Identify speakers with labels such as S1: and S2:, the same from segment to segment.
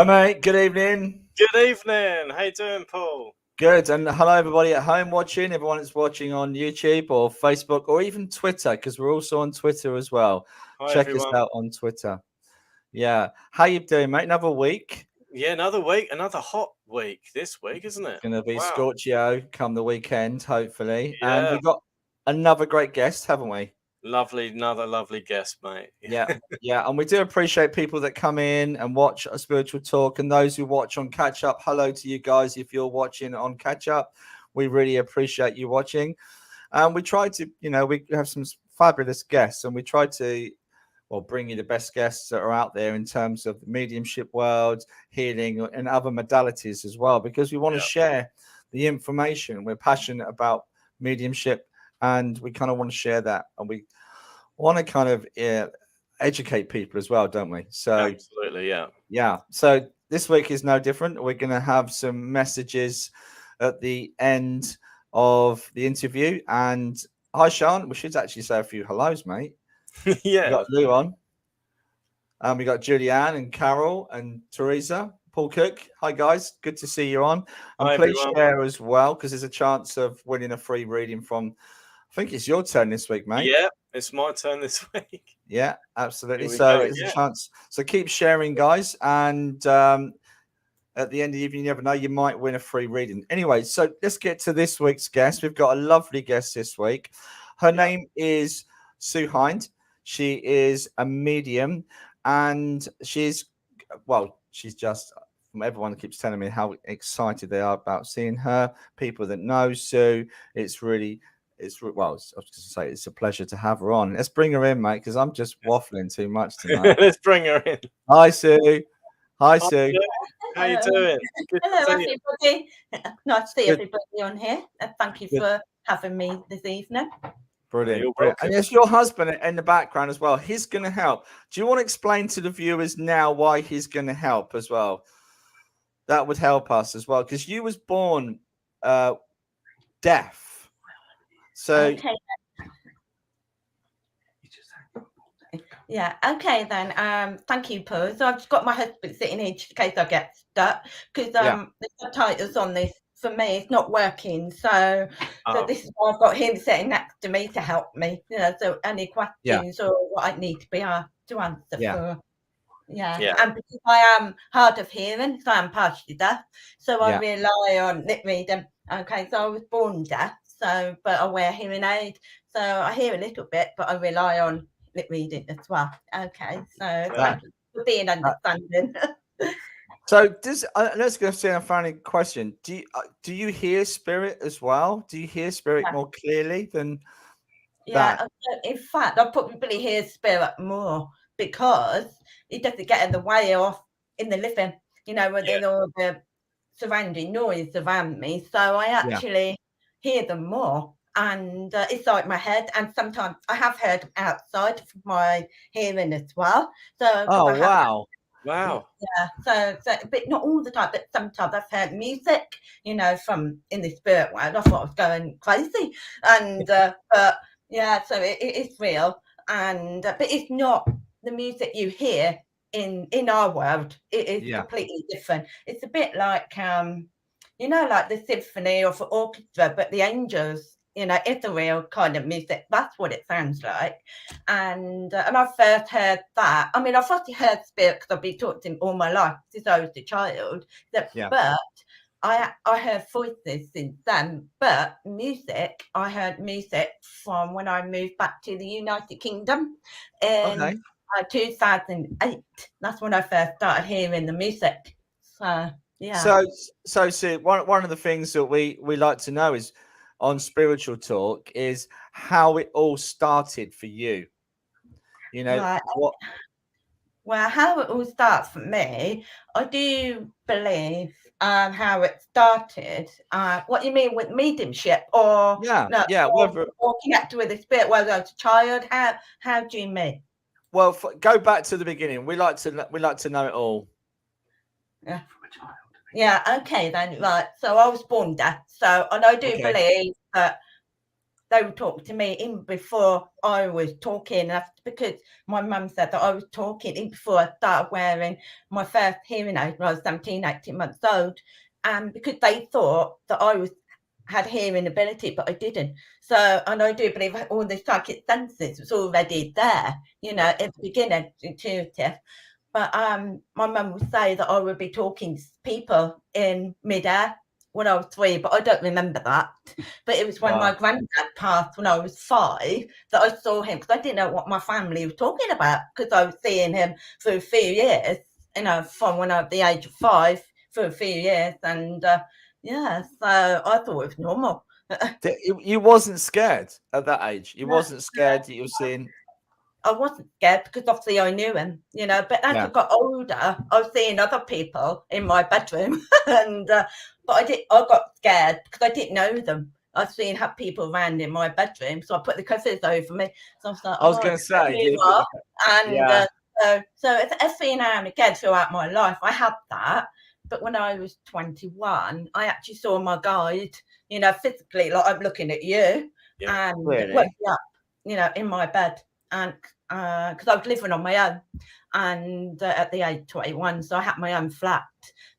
S1: Hi, mate. Good evening.
S2: Good evening. How you doing, Paul?
S1: Good. And hello, everybody at home watching, everyone that's watching on YouTube or Facebook or even Twitter, because we're also on Twitter as well.
S2: Hi,
S1: Check us
S2: everyone.
S1: out on Twitter. Yeah. How you doing, mate? Another week?
S2: Yeah, another week, another hot week this week, isn't it?
S1: Going to be
S2: Wow.
S1: Scorchio come the weekend, hopefully.
S2: Yeah.
S1: And we got another great guest, haven't we?
S2: Another lovely guest, mate.
S1: Yeah. Yeah. And we do appreciate people that come in and watch a spiritual talk, and those who watch on catch up. Hello to you guys. If you're watching on catch up, we really appreciate you watching. And we try to, we have some fabulous guests, and we try to, bring you the best guests that are out there in terms of the mediumship world, healing, and other modalities as well, because we want to share the information. We're passionate about mediumship, and we kind of want to share that, and we want to kind of educate people as well, don't we? So
S2: absolutely,
S1: yeah. So this week is no different. We're going to have some messages at the end of the interview. And hi, Sean. We should actually say a few hellos, mate.
S2: Yeah.
S1: We got Lou on. We got Julianne and Carol and Teresa. Paul Cook. Hi, guys. Good to see you on. And
S2: hi,
S1: please
S2: everyone.
S1: share as well, because there's a chance of winning a free reading from, I think it's your turn this week, mate.
S2: Yeah, it's my turn this week.
S1: Yeah, absolutely. So it's a chance. So keep sharing, guys. And at the end of the evening, you never know, you might win a free reading. Anyway, so let's get to this week's guest. We've got a lovely guest this week. Her name is Sue Hind. She is a medium, and she's just, from everyone keeps telling me how excited they are about seeing her. People that know Sue, I was going to say it's a pleasure to have her on. Let's bring her in, mate, because I'm just waffling too much tonight.
S2: Let's bring her in.
S1: Hi, Sue. Hi, Sue.
S2: How you doing?
S3: Good Hello, everybody. Nice to see everybody on here. Thank you for having me this evening.
S1: Brilliant. And there's your husband in the background as well. He's going to help. Do you want to explain to the viewers now why he's going to help as well? That would help us as well, because you was born deaf. So.
S3: Okay. Yeah, okay then. Thank you, Paul. So I've just got my husband sitting here just in case I get stuck, because the subtitles on this for me it's not working. So this is why I've got him sitting next to me to help me. So any questions or what I need to be asked to answer for. Yeah. And because I am hard of hearing, so I'm partially deaf, so I rely on lip reading. Okay, so I was born deaf, but I wear hearing aid, so I hear a little bit, but I rely on lip reading as well. Okay, so thank you for being understanding.
S1: So let's go see a final question. Do you hear spirit as well? Do you hear spirit more clearly than that?
S3: In fact, I probably hear spirit more because it doesn't get in the way of in the living, when there's all the surrounding noise around me. So I actually hear them more. And it's like my head, and sometimes I have heard outside of my hearing as well. So
S1: wow.
S3: Yeah, so but not all the time, but sometimes I've heard music, from in the spirit world. I thought I was going crazy, and but yeah, so it is real, and but it's not the music you hear in our world. It is completely different. It's a bit like like the symphony or for orchestra, but the angels. It's a real kind of music. That's what it sounds like. And I first heard that. I mean, I've first heard spirit because I've been talking all my life since I was a child. But I heard voices since then. But music, I heard music from when I moved back to the United Kingdom in 2008. That's when I first started hearing the music. So, yeah.
S1: So Sue, one of the things that we like to know is, on Spiritual Talk, is how it all started for you.
S3: Well, how it all starts for me, I do believe how it started. What you mean with mediumship, or or connected with the spirit while I was a child? How do you mean?
S1: Well, go back to the beginning. We like to know it all.
S3: Yeah. Yeah, okay then, right. So I was born deaf. And I do believe that they were talking to me even before I was talking. And that's because my mum said that I was talking even before I started wearing my first hearing aid when I was 17, 18 months old. And because they thought that I had hearing ability, but I didn't. So, and I do believe all the psychic senses was already there, you know, at the beginning, intuitive. But my mum would say that I would be talking to people in midair when I was 3, but I don't remember that. But it was when my granddad passed when I was 5 that I saw him, because I didn't know what my family was talking about, because I was seeing him for a few years, you know, from when I was the age of 5 for a few years. And yeah, so I thought it was normal.
S1: You wasn't scared at that age. You
S3: No,
S1: wasn't scared that you were seeing.
S3: I wasn't scared because obviously I knew him, you know. But as I got older, I was seeing other people in my bedroom, and but I got scared because I didn't know them. I was seeing people around in my bedroom, so I put the covers over me. So I was like,
S1: I was going to say,
S3: and so it's every now and again throughout my life I had that. But when I was 21, I actually saw my guide, you know, physically, like I'm looking at you, and
S1: really?
S3: woke me up, you know, in my bed. And because I was living on my own, and at the age of 21, so I had my own flat,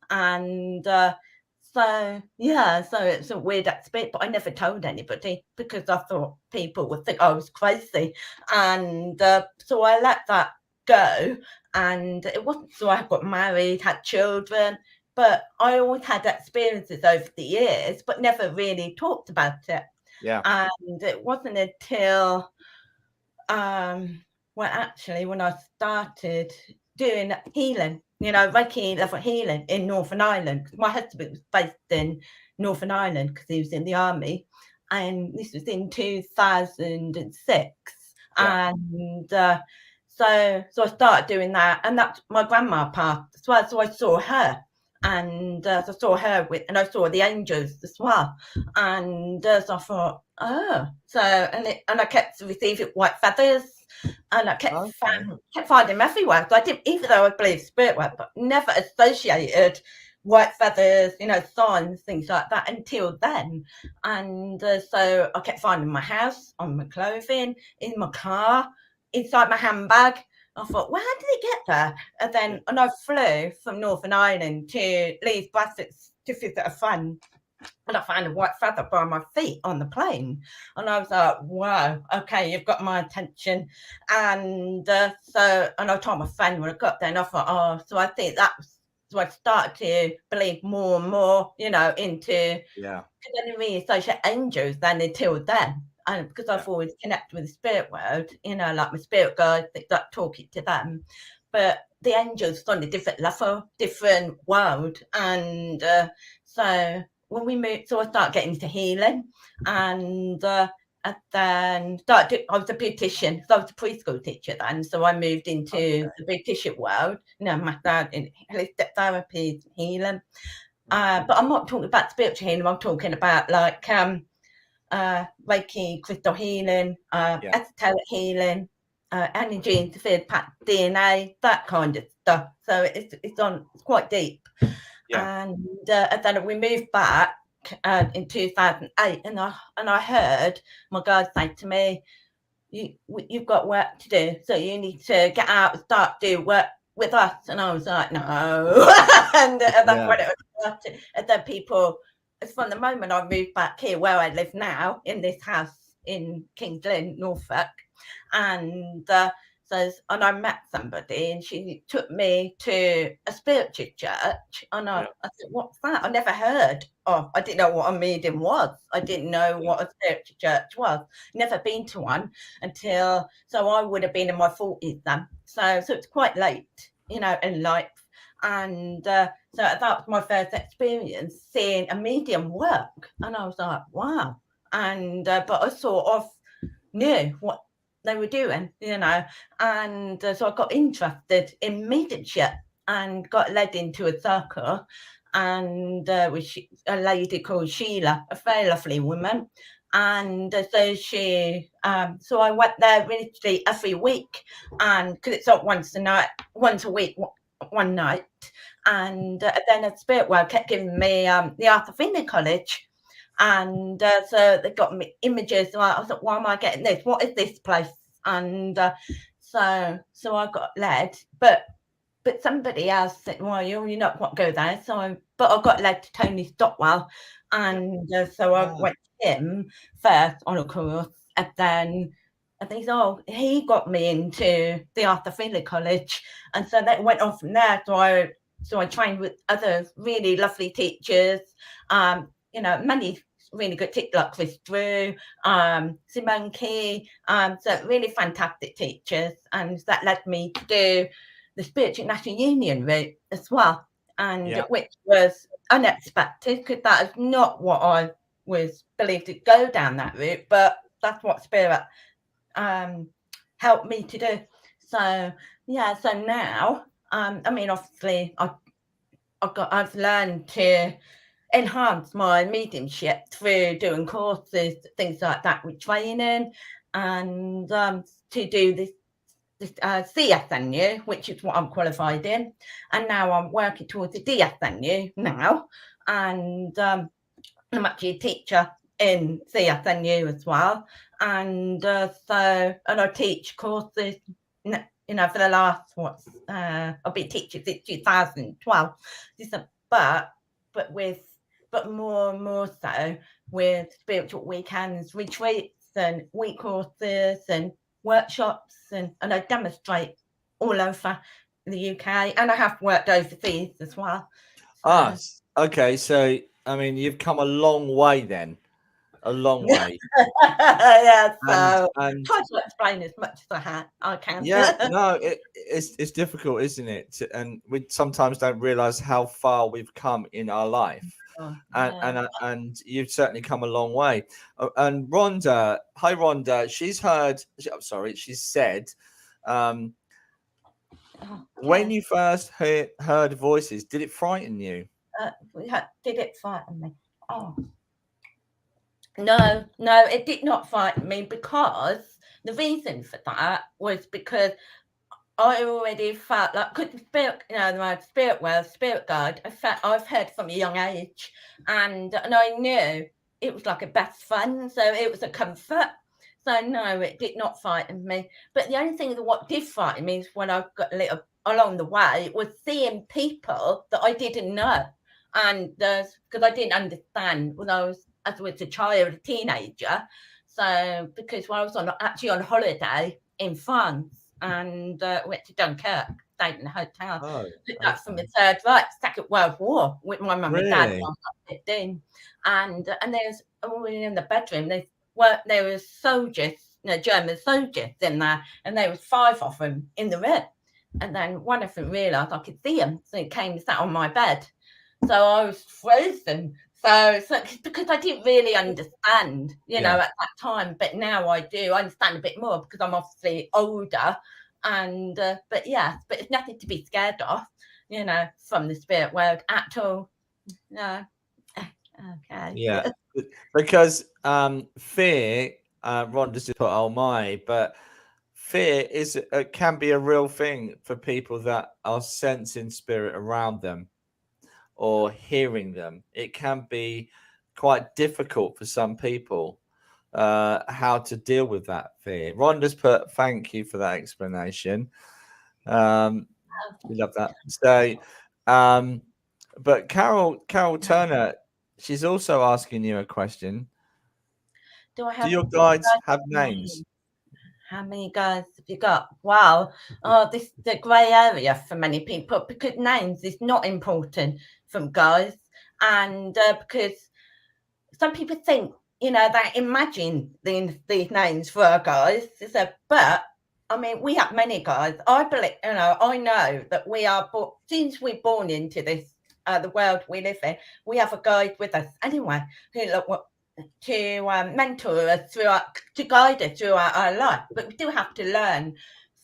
S3: and so it's a weird experience, but I never told anybody because I thought people would think I was crazy, and so I let that go. And it wasn't so I got married, had children, but I always had experiences over the years, but never really talked about it. And it wasn't until well, actually, when I started doing healing, you know, Reiki level healing in Northern Ireland, because my husband was based in Northern Ireland because he was in the army, and this was in 2006, and so I started doing that, and that's my grandma passed as well, so I saw her. And I saw her and I saw the angels as well. And so I thought, oh, so and I kept receiving white feathers, and I kept finding them everywhere. So I didn't, even though I believe spirit work, but never associated white feathers, you know, signs, things like that until then. And so I kept finding my house, on my clothing, in my car, inside my handbag. I thought, well, how did it get there? And I flew from Northern Ireland to Leeds, Sussex to visit a friend. And I found a white feather by my feet on the plane. And I was like, wow, okay, you've got my attention. And and I told my friend when I got there, and I thought, oh, so I think that was, so I started to believe more and more, you know, into, because I didn't really associate angels then until then. And because I've always connected with the spirit world, you know, like my spirit guides, like talking to them. But the angels on a different level, different world. And so when we moved, so I started getting into healing, and then I was a beautician, so I was a preschool teacher then. So I moved into the beautician world, you know, my dad in holistic therapy, healing. But I'm not talking about spiritual healing, I'm talking about like Reiki, crystal healing, esoteric healing, energy interfered DNA, that kind of stuff. So it's quite deep. And then we moved back in 2008, and I heard my guide say to me, "You've got work to do, so you need to get out and start doing work with us." And I was like, "No," and that's when it started. And then people. From the moment I moved back here where I live now, in this house in Kings Lynn, Norfolk, and and I met somebody, and she took me to a spiritual church, and I said, "What's that?" I never heard of. I didn't know what a medium was. I didn't know what a spiritual church was. Never been to one until, so I would have been in my 40s then. So it's quite late, you know, in life. And so that was my first experience seeing a medium work, and I was like, wow. And but I sort of knew what they were doing, you know, and so I got interested in mediumship and got led into a circle, and with a lady called Sheila, a very lovely woman. And so she, so I went there literally every week, and because it's not once a week, one night. And then a spirit world kept giving me the Arthur Finney College, And so they got me images. Like, I thought, why am I getting this? What is this place? And so I got led, but somebody else said, well, you're not going to go there. But I got led to Tony Stockwell, and so I went to him first on a course, and then I think he got me into the Arthur Findlay College, and so that went on from there. So I trained with other really lovely teachers, many really good teachers like Chris Drew, Simone Key, so really fantastic teachers, and that led me to do the Spiritual National Union route as well, and which was unexpected because that is not what I was believed to go down that route, but that's what Spirit helped me to do. So now obviously I've learned to enhance my mediumship through doing courses, things like that with training, and to do this CSNU, which is what I'm qualified in, and now I'm working towards the DSNU now, and I'm actually a teacher in CSNU as well, and I teach courses, for the last I've been teaching since 2012, but more so with spiritual weekends, retreats, and week courses, and workshops, and I demonstrate all over the UK, and I have worked overseas as well.
S1: Okay. So I mean, you've come a long way then. A long way.
S3: Yeah, so and try to explain as much as I can.
S1: Yeah, no, it's difficult, isn't it? And we sometimes don't realize how far we've come in our life. And you've certainly come a long way. And Rhonda, hi Rhonda, she said, when you first heard voices, did it frighten you?
S3: Did it frighten me? Oh. No, it did not frighten me, because the reason for that was because I already felt like, because my spirit guide, I've heard from a young age, and I knew it was like a best friend, so it was a comfort. So no, it did not frighten me. But the only thing that what did frighten me is when I got a little along the way was seeing people that I didn't know, and because I didn't understand when I was a child, a teenager. So because when I was actually on holiday in France, and went to Dunkirk, stayed in a hotel. That's from the Second World War, with my mum and dad when I was 15. And we were in the bedroom. There was soldiers, German soldiers in there, and there was 5 of them in the room. And then one of them realised I could see them, so he came and sat on my bed. So I was frozen. So because I didn't really understand, at that time, but now I do. I understand a bit more because I'm obviously older, and but it's nothing to be scared of, from the spirit world at all. No. Okay.
S1: Yeah, because fear, Ron just put oh my, but fear can be a real thing for people that are sensing spirit around them or hearing them. It can be quite difficult for some people how to deal with that fear. Ron just put thank you for that explanation. We love that. So but Carol Turner, she's also asking you a question. Do your guides have names?
S3: How many guides have you got? Wow. This is the grey area for many people, because names is not important from guides, and because some people think, they imagine these names for our guides. But I mean, we have many guides. I believe, I know that we are, since we're born into this, the world we live in, we have a guide with us anyway, to mentor us to guide us through our life. But we do have to learn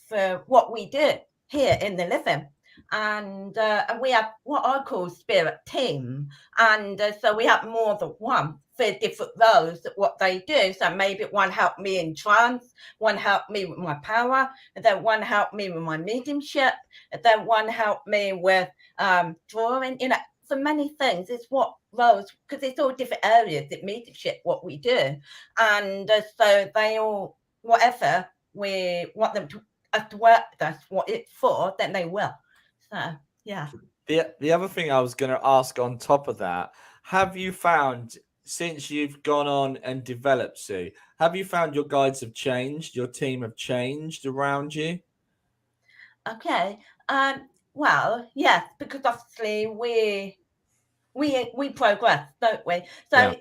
S3: for what we do here in the living. And we have what I call spirit team. And so we have more than one for different roles, what they do. So maybe one helped me in trance, one helped me with my power, and then one helped me with my mediumship, and then one helped me with drawing. For many things, it's what roles, because it's all different areas that mediumship what we do, and so they all, whatever we want them to have to work with us, what it's for, then they will. So yeah.
S1: The other thing I was going to ask on top of that, have you found, since you've gone on and developed, Sue, have you found your guides have changed, your team have changed around you?
S3: Okay. Well, yes, because obviously we progress, don't we? So
S1: Yeah.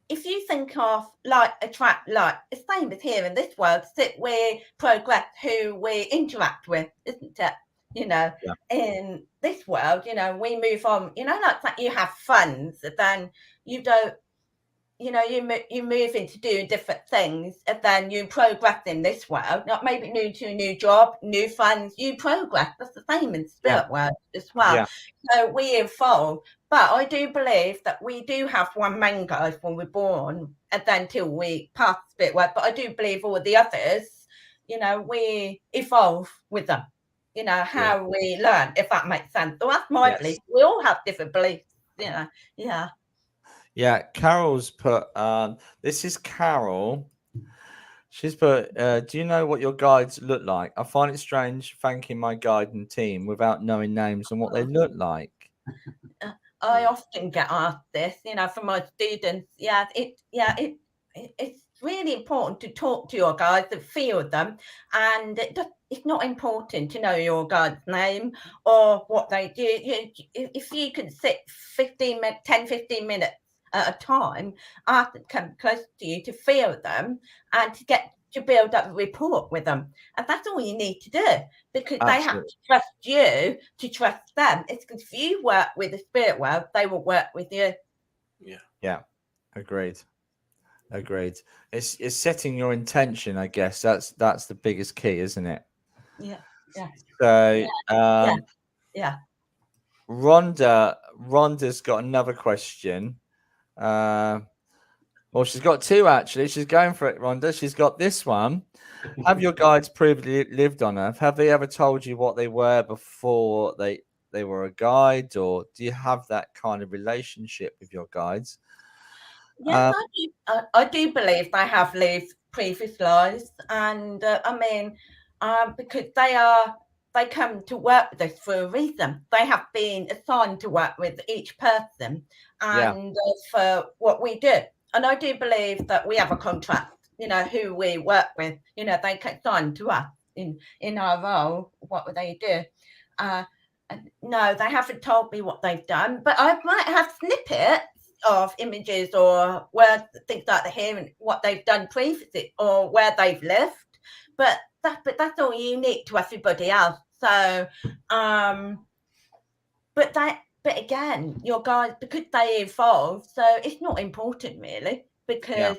S3: if you think of like a track, like the same as here in this world, that we progress who we interact with, isn't it? You know,
S1: Yeah.
S3: in this world, you know, we move on. You know, like you have friends, then you don't. You know, you move into doing different things, and then you progress in this world. Not maybe new to a new job, new friends. You progress. That's the same in spirit world as well.
S1: Yeah.
S3: So we evolve. But I do believe that we do have one main guide when we're born, and then till we pass the spirit world. But I do believe all the others, you know, we evolve with them. You know, how we learn, if that makes sense. So that's my belief. We all have different beliefs. You know, yeah.
S1: Yeah, Carol's put, this is Carol. She's put, do you know what your guides look like? I find it strange thanking my guide and team without knowing names and what they look like.
S3: I often get asked this, you know, from my students. It's really important to talk to your guides and feel them. And it's not important to know your guide's name or what they do. If you can sit 15 minutes at a time, ask them to come close to you to feel them and to build up a rapport with them. And that's all you need to do, because they have to trust you to trust them. It's because if you work with the spirit world, they will work with you.
S1: Yeah. Agreed. It's setting your intention, I guess. That's the biggest key, isn't it?
S3: Yeah.
S1: So
S3: Yeah.
S1: Rhonda's got another question. Well, she's got two actually. She's going for it, Rhonda. She's got this one. Have your guides previously lived on Earth? Have they ever told you what they were before they were a guide, or do you have that kind of relationship with your guides?
S3: Yes, I do believe they have lived previous lives, and I mean, because they come to work with us for a reason. They have been assigned to work with each person, and for what we do. And I do believe that we have a contract. You know, who we work with. You know, they can assign to us in our role. What would they do? No, they haven't told me what they've done, but I might have snippets of images or words, things like that, hearing what they've done previously or where they've lived. But that's all unique to everybody else. So, but again, your guys, because they evolve, so it's not important really, because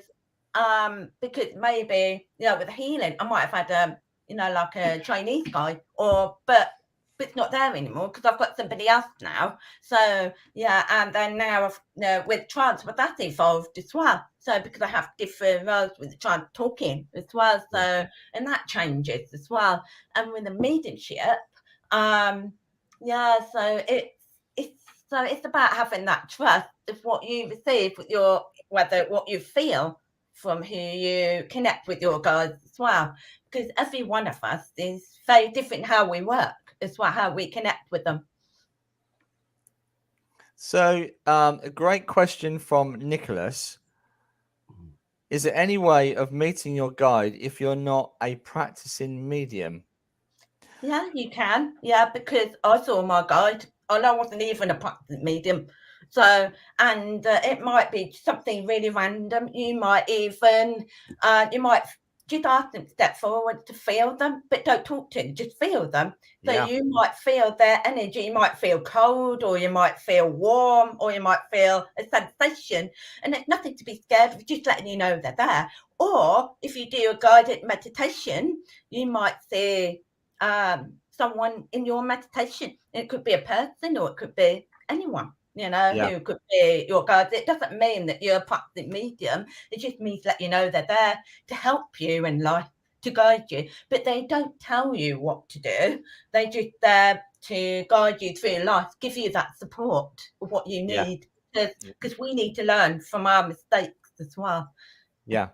S3: maybe, you know, with healing, I might have had you know, like a Chinese guy, but it's not there anymore because I've got somebody else now. So yeah, and then now with trance, but that's evolved as well. So because I have different roles with the trance talking as well, so and that changes as well. And with the mediumship, so it's about having that trust of what you receive with what you feel from who you connect with your guides as well. Because every one of us is very different how we work as well, how we connect with them.
S1: So a great question from Nicholas. Is there any way of meeting your guide if you're not a practicing medium?
S3: Yeah, you can. Yeah, because I saw my guide and I wasn't even a practicing medium. So, and it might be something really random. You might even, just ask them to step forward to feel them, but don't talk to them, just feel them. So you might feel their energy. You might feel cold, or you might feel warm, or you might feel a sensation. And it's nothing to be scared of, just letting you know they're there. Or if you do a guided meditation, you might see someone in your meditation. It could be a person or it could be anyone, you know, who could be your guide. It doesn't mean that you're a practicing medium. It just means that you know they're there to help you in life, to guide you. But they don't tell you what to do. They just there to guide you through life, give you that support of what you need because we need to learn from our mistakes as well.
S1: Yeah,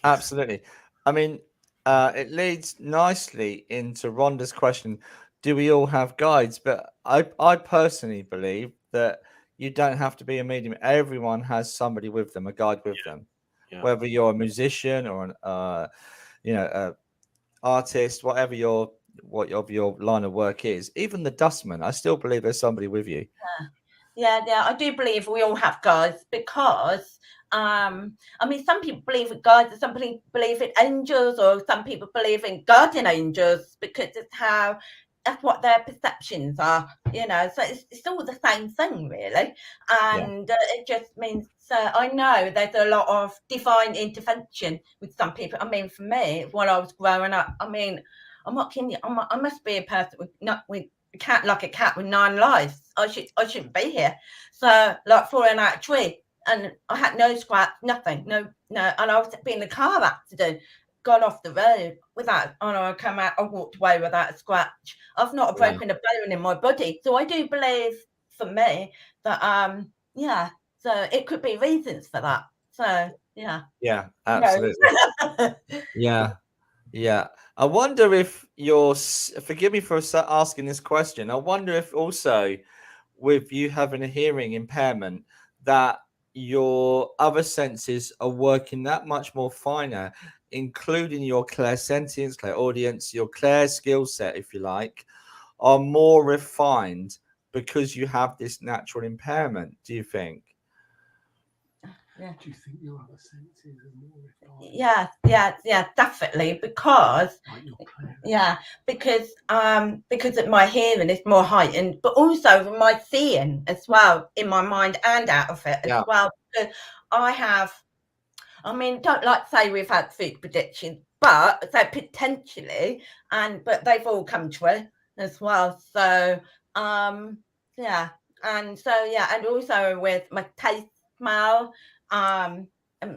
S1: absolutely. I mean, it leads nicely into Rhonda's question: do we all have guides? But I personally believe that you don't have to be a medium. Everyone has somebody with them, a guide with them.
S2: Yeah.
S1: Whether you're a musician or an a artist, whatever your line of work is, even the dustman, I still believe there's somebody with you.
S3: Yeah, I do believe we all have guides because I mean, some people believe in guides, and some people believe in angels, or some people believe in guardian angels because that's what their perceptions are, so it's all the same thing really. And it just means, I know there's a lot of divine intervention with some people. I mean, for me, when I was growing up, I mean, I'm not kidding you, I must be a person with cat, like a cat with 9 lives. I shouldn't be here. So, like, falling out a tree, and I had no scratch, nothing, no, and I was in a car accident, gone off the road without, and I come out, I walked away without a scratch. I've not broken a bone in my body. So I do believe, for me, that so it could be reasons for that. So
S1: yeah, absolutely. Yeah. I wonder if forgive me for asking this question. I wonder if also with you having a hearing impairment that your other senses are working that much more finer, including your clairsentience, clairaudience, your clair skill set, if you like, are more refined because you have this natural impairment, do you think?
S3: Yeah.
S4: Do you think your other senses are more refined?
S3: Yeah, definitely, because because of my hearing is more heightened, but also my seeing as well, in my mind and out of it as well. Because I mean, don't like to say we've had food predictions, but so potentially, but they've all come true as well. So and also with my taste, smell,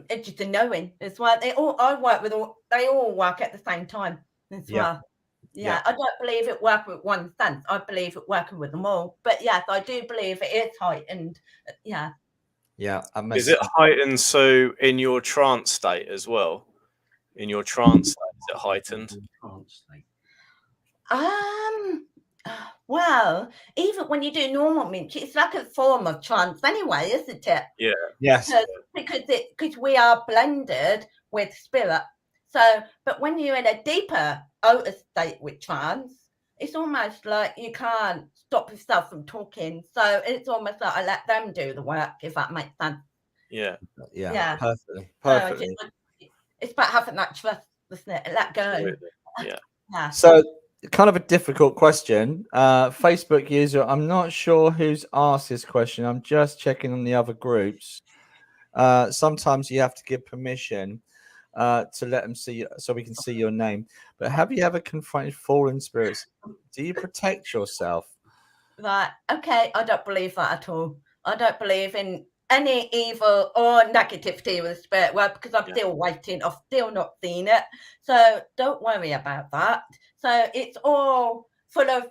S3: it's just a knowing as well. They all work at the same time as well. I don't believe it working with one sense. I believe it working with them all. But yes, I do believe it is heightened. Yeah.
S2: Is it heightened so in your trance state as well? In your trance state, is it heightened?
S3: Well, even when you do normal mint, it's like a form of trance anyway, isn't it?
S2: Yeah.
S1: Yes.
S3: Because we are blended with spirit. So, but when you're in a deeper outer state with trance, it's almost like you can't stop yourself from talking. So it's almost like I let them do the work, if that makes sense.
S2: Yeah.
S1: Perfectly.
S3: It's about having that trust, isn't it? Let go.
S2: Absolutely. Yeah.
S1: So, kind of a difficult question. Facebook user, I'm not sure who's asked this question. I'm just checking on the other groups. Sometimes you have to give permission to let them see, so we can see your name. But have you ever confronted fallen spirits? Do you protect yourself?
S3: Right. Okay. I don't believe that at all. I don't believe in any evil or negativity with the spirit world because I'm still waiting. I've still not seen it. So don't worry about that. So it's all full of,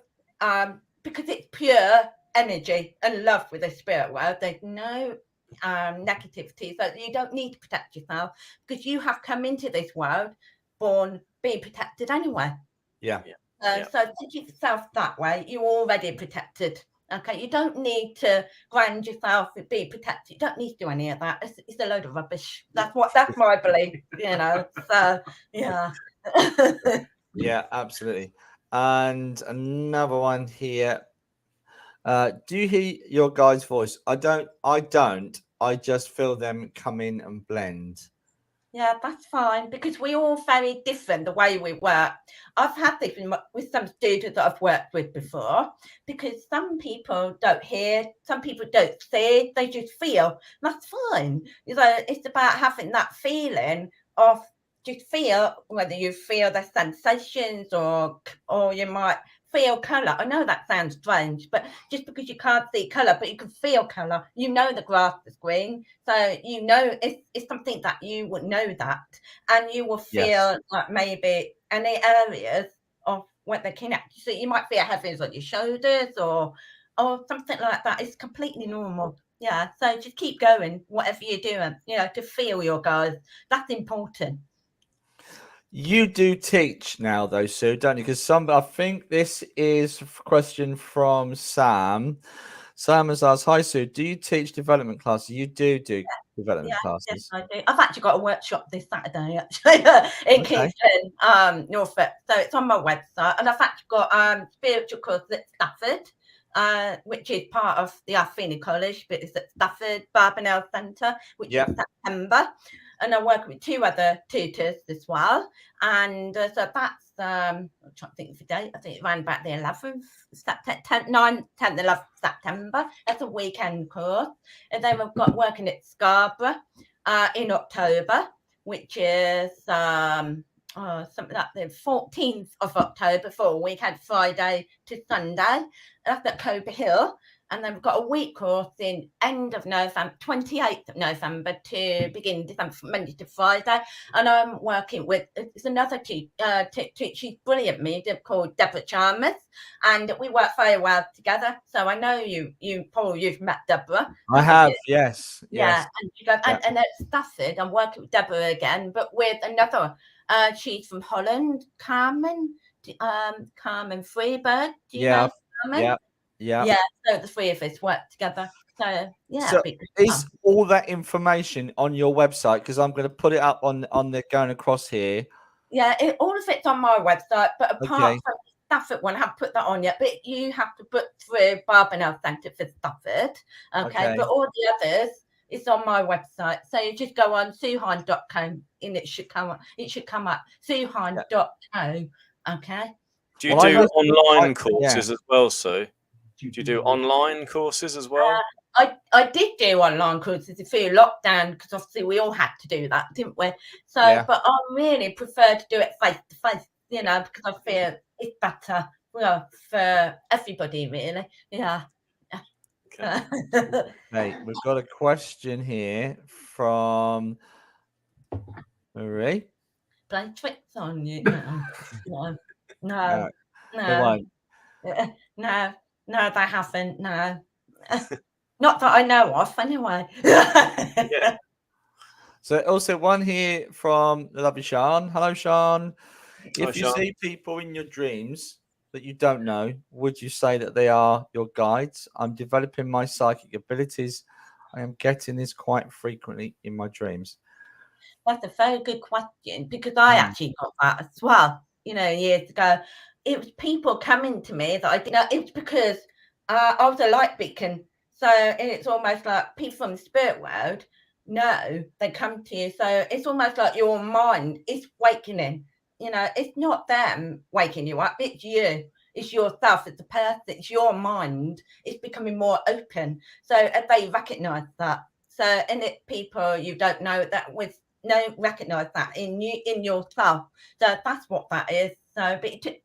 S3: because it's pure energy and love with the spirit world. There's no negativity. So you don't need to protect yourself because you have come into this world born being protected anyway. So to keep yourself that way, you're already protected. Okay, you don't need to ground yourself and be protected. You don't need to do any of that. It's a load of rubbish. That's my belief. So
S1: yeah, absolutely. And another one here. Do you hear your guys' voice? I don't. I just feel them come in and blend.
S3: Yeah, that's fine because we're all very different the way we work. I've had this with some students that I've worked with before because some people don't hear, some people don't see, they just feel. That's fine. It's about having that feeling of just feel, whether you feel the sensations or you might feel colour. I know that sounds strange, but just because you can't see colour, but you can feel colour, the grass is green. So it's something that you would know that, and you will feel like maybe any areas of what they connect. So you might feel heaviness on your shoulders or something like that. It's completely normal. Yeah, so just keep going, whatever you're doing, to feel your guys. That's important.
S1: You do teach now, though, Sue, don't you? Because I think this is a question from Sam. Sam has asked, "Hi, Sue, do you teach development classes?" You do development classes.
S3: Yes, I do. I've actually got a workshop this Saturday, actually, in Kingston, Norfolk. So it's on my website, and I've actually got spiritual course at Stafford, which is part of the Arfini College, but it's at Stafford Barbanel Centre, which is September. And I work with 2 other tutors as well. And so that's, I'm trying to think of the date. I think it's around about the 11th, 10th, 11th September. That's a weekend course. And then we've got working at Scarborough in October, which is something like the 14th of October for a weekend, Friday to Sunday. That's at Cober Hill. And then we've got a week course in end of November, 28th of November to begin December, Monday to Friday. And I'm working with, it's another teacher, she's brilliant, called Deborah Chalmers. And we work very well together. So I know you Paul, you've met Deborah.
S1: I have, yes.
S3: Yeah, and she goes, and at Stafford, I'm working with Deborah again, but with another, she's from Holland, Carmen Freeberg. Do you know Carmen? Yeah, so the 3 of us work together. So
S1: so is all that information on your website? Because I'm going to put it up on the going across here.
S3: Yeah, all of it's on my website, but apart from the Stafford one, I haven't put that on yet. But you have to put through Barbanel Centre for Stafford. Okay, but all the others is on my website. So you just go on suehind.com and it should come up. suehind.co. Okay.
S2: Do you do online courses as well, Sue? Do you do online courses as well?
S3: I did do online courses through lockdown because obviously we all had to do that, didn't we? So, but I really prefer to do it face to face, because I feel it's better for everybody, really. Yeah.
S1: Okay. Hey, we've got a question here from Marie.
S3: Play tricks on you. No, they haven't. No, not that I know of, anyway.
S1: So also one here from the lovely Sean. Hello, Sean. If you
S2: Sean.
S1: see people in your dreams that you don't know, would you say that they are your guides? I'm developing my psychic abilities. I am getting this quite frequently in my dreams.
S3: That's a very good question, because I actually got that as well, years ago. It was people coming to me that I didn't know. It was because I was a light beacon. So it's almost like people from the spirit world know they come to you. So it's almost like your mind is awakening. It's not them waking you up. It's you. It's yourself. It's the person. It's your mind. It's becoming more open. So they recognise that. So and it people you don't know that with recognize that in yourself. So that's what that is. So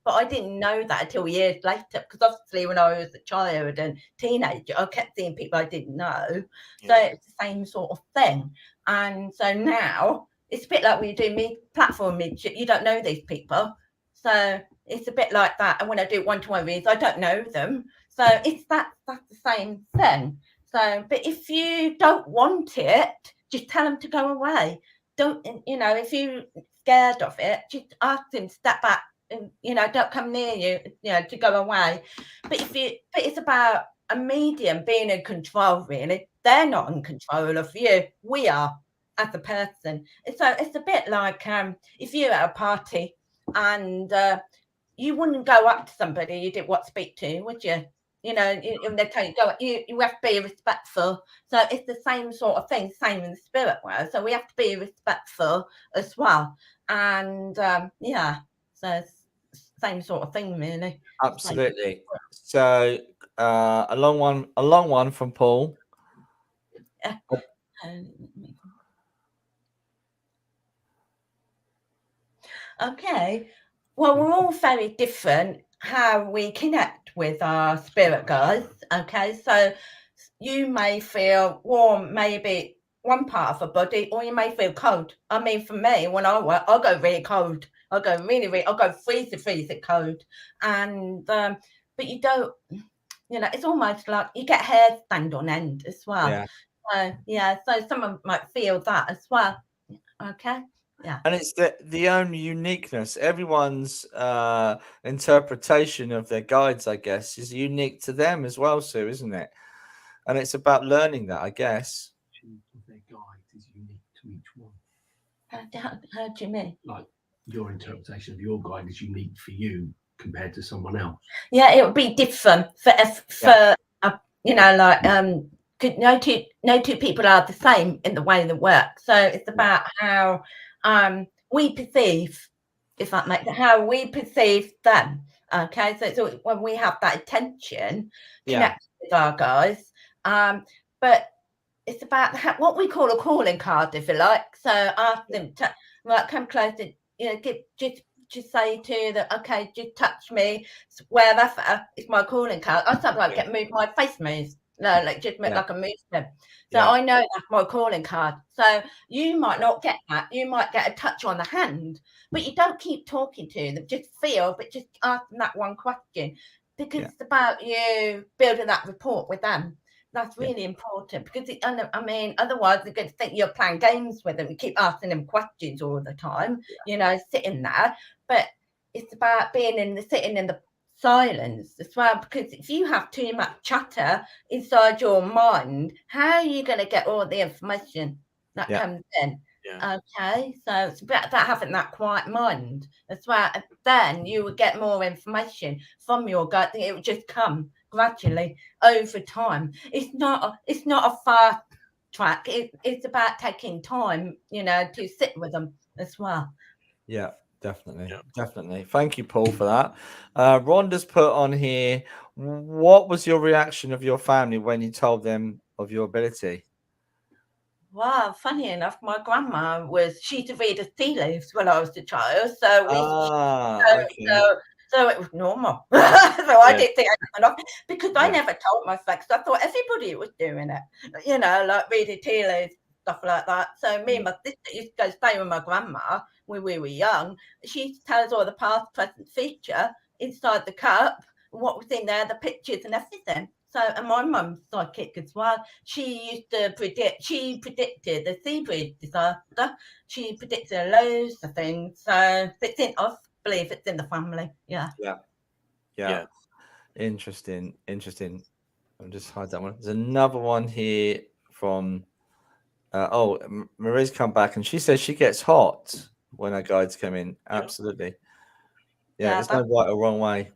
S3: but I didn't know that until years later, because obviously when I was a child and teenager I kept seeing people I didn't know. So it's the same sort of thing. And so now it's a bit like when you do platform midget, you don't know these people, so it's a bit like that. And when I do one-to-one reads, I don't know them, so it's that's the same thing. So but if you don't want it, just tell them to go away. Don't, if you're scared of it, just ask them to step back and, don't come near you, to go away. But it's about a medium being in control, really. They're not in control of you. We are, as a person. So it's a bit like if you're at a party and you wouldn't go up to somebody you didn't want to speak to, would you? They tell you, go, you have to be respectful. So it's the same sort of thing, same in the spirit world. So we have to be respectful as well. And so it's same sort of thing, really.
S1: Absolutely. So a long one from Paul.
S3: Okay. Well, we're all very different how we connect with our spirit guides. Okay, so you may feel warm, maybe one part of a body, or you may feel cold. I mean, for me, when I work, I'll go really cold. I'll go really, I'll go freezing cold. And but you don't. you know, it's almost like you get hair stand on end as well.
S1: Yeah.
S3: So yeah, so someone might feel that as well. Okay. Yeah.
S1: And it's the own uniqueness. Everyone's interpretation of their guides, I guess, is unique to them as well, Sue, isn't it? And it's about learning that, I guess.
S4: Their guide is unique to each one.
S3: How do you mean?
S4: Like your interpretation of your guide is unique for you compared to someone else.
S3: Yeah, it would be different for you know, like no two people are the same in the way they work. So it's about how we perceive, if that makes it, how we perceive them. Okay, so it's when we have that attention connected with our guys, but it's about what we call a calling card, if you like. So ask them to come close and, you know, just say to them, okay, just touch me wherever is my calling card. I sometimes like get my face moves. No, like just like a movement. So I know that's my calling card. So you might not get that. You might get a touch on the hand, but you don't keep talking to them. Just feel, but just ask them that one question, because it's about you building that rapport with them. That's really important, because I mean, otherwise they're going to think you're playing games with them. You keep asking them questions all the time, you know, sitting there. But it's about sitting in the silence as well, because if you have too much chatter inside your mind, how are you going to get all the information that comes in? Okay, so it's about that, having that quiet mind as well, and then you would get more information from your gut. It would just come gradually over time. It's not a fast track. It's about taking time, you know, to sit with them as well.
S1: Yeah, definitely. Thank you, Paul, for that. Rhonda's put on here, what was your reaction of your family when you told them of your ability?
S3: Wow, funny enough, my grandma she used to read us tea leaves when I was a child, so so it was normal. So I didn't think anything of it, because I never told my friends. I thought everybody was doing it, you know, like reading tea leaves, stuff like that. So me and my sister used to go stay with my grandma when we were young. She used to tell us all the past, present, future inside the cup, what was in there, the pictures and everything. So, and my mum's psychic as well. She predicted the sea breed disaster. She predicted loads of things. So I believe it's in the family. Yeah.
S1: Interesting. I'll just hide that one. There's another one here from Marie's come back, and she says she gets hot when her guides come in. Absolutely. Yeah, there's no right or wrong way.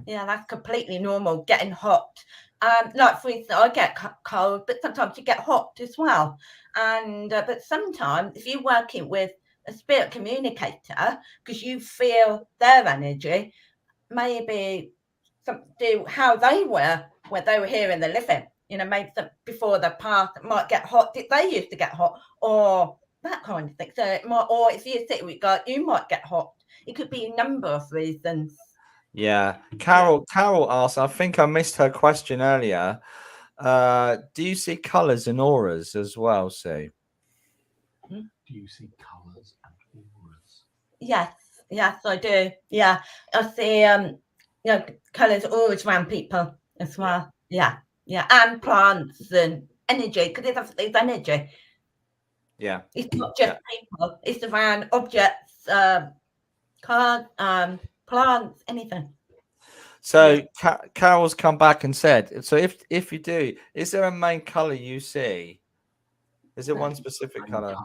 S3: Yeah, that's completely normal, getting hot. Like, for instance, I get cold, but sometimes you get hot as well. And but sometimes if you're working with a spirit communicator, because you feel their energy, maybe do how they were when they were here in the living. You know, maybe before the past might get hot. Did they used to get hot, or that kind of thing? So it might, or if you sit with God, you might get hot. It could be a number of reasons.
S1: Yeah. Carol asked, I think I missed her question earlier. Do you see colours and auras as well, Sue?
S4: Do you see colours and auras?
S3: Yes, I do. Yeah, I see you know, colours, auras around people as well. Yeah, and plants and energy, because it's energy.
S1: Yeah,
S3: it's not just people. It's around objects, cards, plants, anything.
S1: So Carol's come back and said, so if you do, is there a main color you see? Is it one specific color?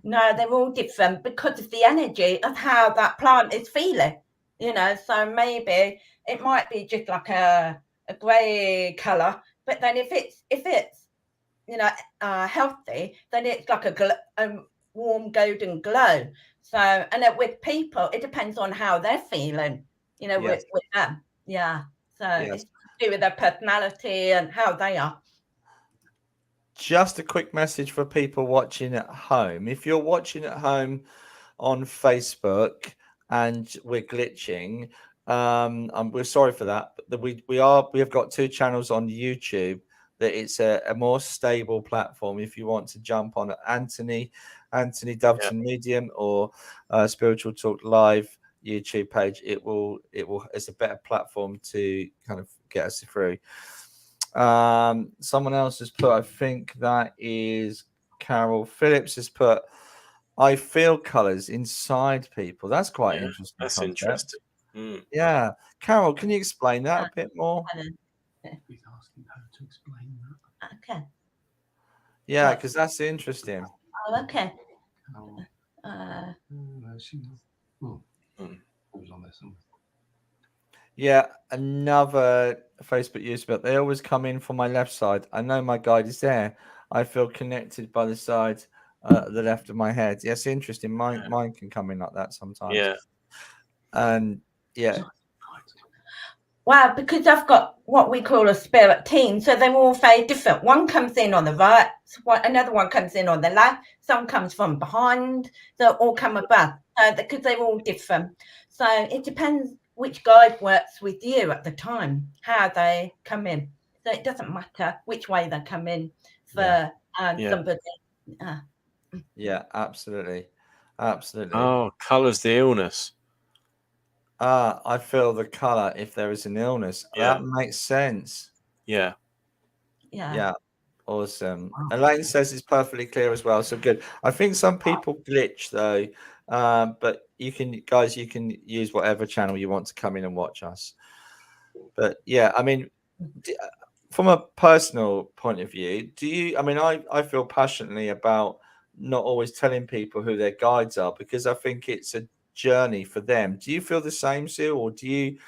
S3: No, they're all different because of the energy of how that plant is feeling. You know, so maybe it might be just like a grey color, but then if it's you know healthy, then it's like a warm golden glow. So, and then with people, it depends on how they're feeling. You know, with them. Yeah. So it's to do with their personality and how they are.
S1: Just a quick message for people watching at home. If you're watching at home on Facebook and we're glitching, we're sorry for that. But we have got 2 channels on YouTube. That it's a more stable platform. If you want to jump on Anthony Doveton Medium or Spiritual Talk Live, YouTube page, it's a better platform to kind of get us through. Someone else has put, I think that is Carol Phillips, has put, I feel colors inside people. That's quite an interesting
S2: That's
S1: concept.
S2: interesting. Mm.
S1: Yeah. Carol, can you explain that a bit more?
S4: He's asking her to explain that.
S3: Okay.
S1: Yeah, because that's interesting.
S3: Oh, okay.
S4: Was on there somewhere.
S1: Yeah, another Facebook user, but they always come in from my left side. I know my guide is there. I feel connected by the side, the left of my head. Yes, interesting. Mine can come in like that sometimes.
S2: Yeah.
S1: And yeah.
S3: Well, because I've got what we call a spirit team, so they're all very different. One comes in on the right, another one comes in on the left, some comes from behind, so all come above, because they're all different. So it depends which guide works with you at the time, how they come in. So it doesn't matter which way they come in for somebody.
S1: Yeah, absolutely. Absolutely.
S2: Oh, colours the illness.
S1: I feel the color if there is an illness. That makes sense.
S3: Yeah.
S1: Awesome. Elaine says it's perfectly clear as well. So good. I think some people glitch though, but you can use whatever channel you want to come in and watch us. But yeah, I mean, from a personal point of view, I feel passionately about not always telling people who their guides are, because I think it's a journey for them. Do you feel the same, Sue, or do you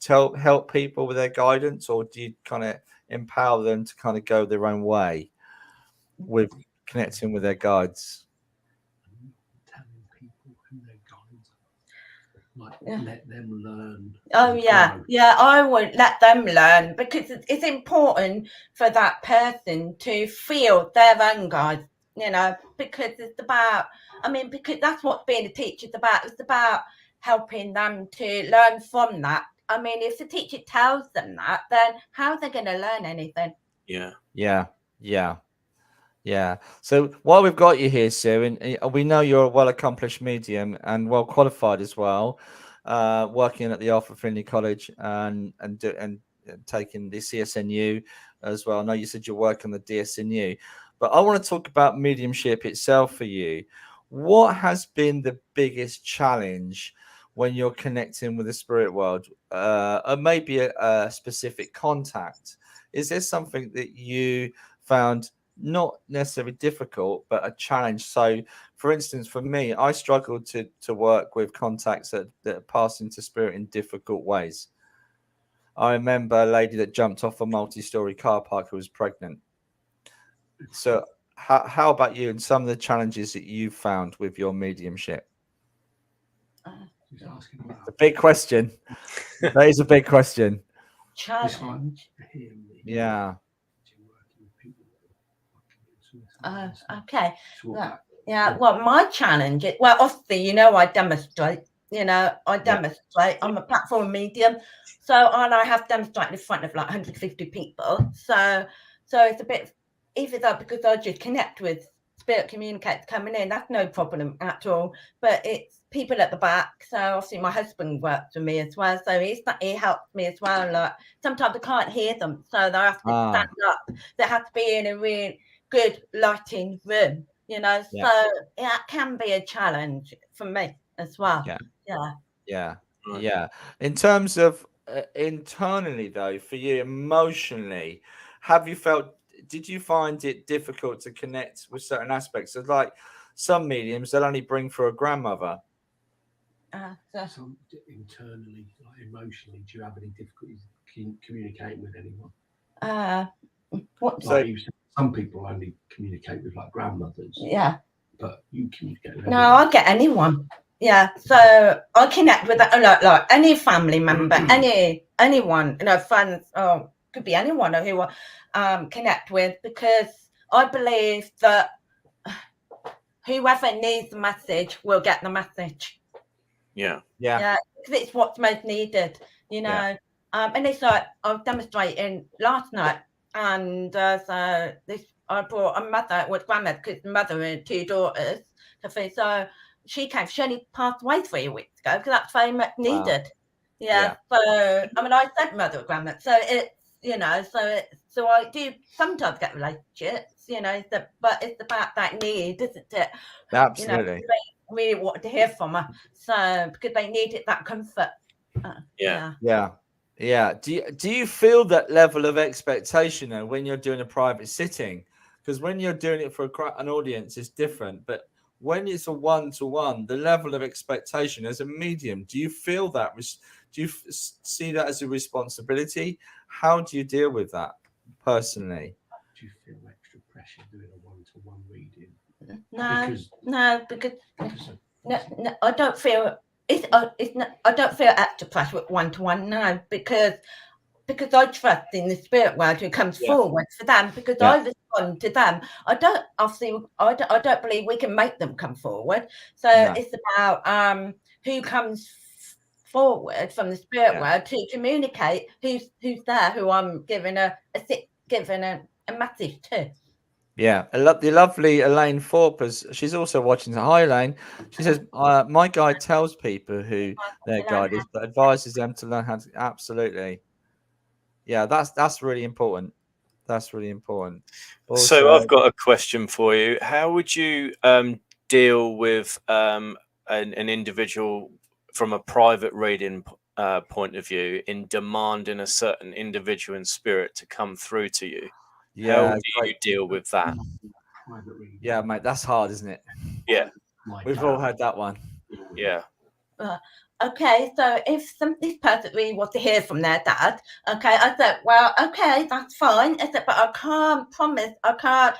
S1: help people with their guidance, or do you kind of empower them to kind of go their own way with connecting with their guides?
S4: Telling people who their guides are, let them learn.
S3: Oh yeah, I would let them learn, because it's important for that person to feel their own guide, because it's about, because that's what being a teacher is about. It's about helping them to learn from that. If the teacher tells them that, then how are they going to learn anything?
S1: Yeah. So while we've got you here, Sue, and we know you're a well-accomplished medium and well qualified as well, working at the Arthur Findlay College and taking the CSNU as well. I know you said you work on the DSNU, but I want to talk about mediumship itself for you. What has been the biggest challenge when you're connecting with the spirit world, or maybe a specific contact? Is there something that you found not necessarily difficult, but a challenge? So, for instance, for me, I struggled to work with contacts that pass into spirit in difficult ways. I remember a lady that jumped off a multi-story car park who was pregnant. So how about you and some of the challenges that you've found with your mediumship? A big question. That is a big question.
S3: Challenge.
S1: Yeah.
S3: Okay. Well, my challenge, obviously, I demonstrate. I'm a platform medium, and I have demonstrated in front of like 150 people. So it's a bit easy though, because I just connect with spirit communicators coming in. That's no problem at all. But it's people at the back. So obviously my husband works with me as well. So he helps me as well. Like sometimes I can't hear them, so they have to stand up. They have to be in a really good lighting room. So it can be a challenge for me as well.
S1: Yeah. In terms of internally though, for you emotionally, did you find it difficult to connect with certain aspects? Of like some mediums, they'll only bring for a grandmother.
S4: So internally, like emotionally, do you have any difficulties communicating with anyone? Some people only communicate with like grandmothers.
S3: Yeah.
S4: But you communicate with
S3: anyone. No, I get anyone. Yeah. So I connect with like any family member, anyone, friends, could be anyone who I connect with, because I believe that whoever needs the message will get the message.
S2: Yeah.
S3: It's what's most needed, and it's like I was demonstrating last night, and I brought a mother with grandmother, because mother and two daughters. So she came. She only passed away 3 weeks ago because that's very much needed. Yeah. So I mean, I said mother or grandmother. So it's so I do sometimes get relationships, but it's about that need, isn't it?
S1: Absolutely.
S3: They really wanted to hear from her, so because they needed that comfort.
S1: Yeah. Do you feel that level of expectation though when you're doing a private sitting? Because when you're doing it for an audience, it's different. But when it's a one-to-one, the level of expectation as a medium, do you feel that? Do you see that as a responsibility? How do you deal with that personally?
S4: Do you feel extra pressure doing a one-to-one reading?
S3: Because I don't feel I don't feel extra pressure with one-to-one now because I trust in the spirit world who comes forward for them, because I respond to them. I don't believe we can make them come forward. So it's about who comes forward from the spirit world to communicate who's there, who I'm giving a message to.
S1: Yeah, the lovely Elaine Thorpe, she's also watching. Hi, Elaine. She says, my guide tells people who their guide is, but advises them to learn how to. Absolutely. Yeah, that's really important. That's really important. Also,
S2: so I've got a question for you. How would you deal with an individual from a private reading point of view in demanding a certain individual in spirit to come through to you?
S1: Yeah,
S2: how do you deal with that?
S1: Yeah, mate, that's hard, isn't it?
S2: Yeah,
S1: we've all had that one.
S2: Yeah.
S3: Okay, so if this person really wants to hear from their dad, okay, I said, well, okay, that's fine. I said, but I can't promise, I can't,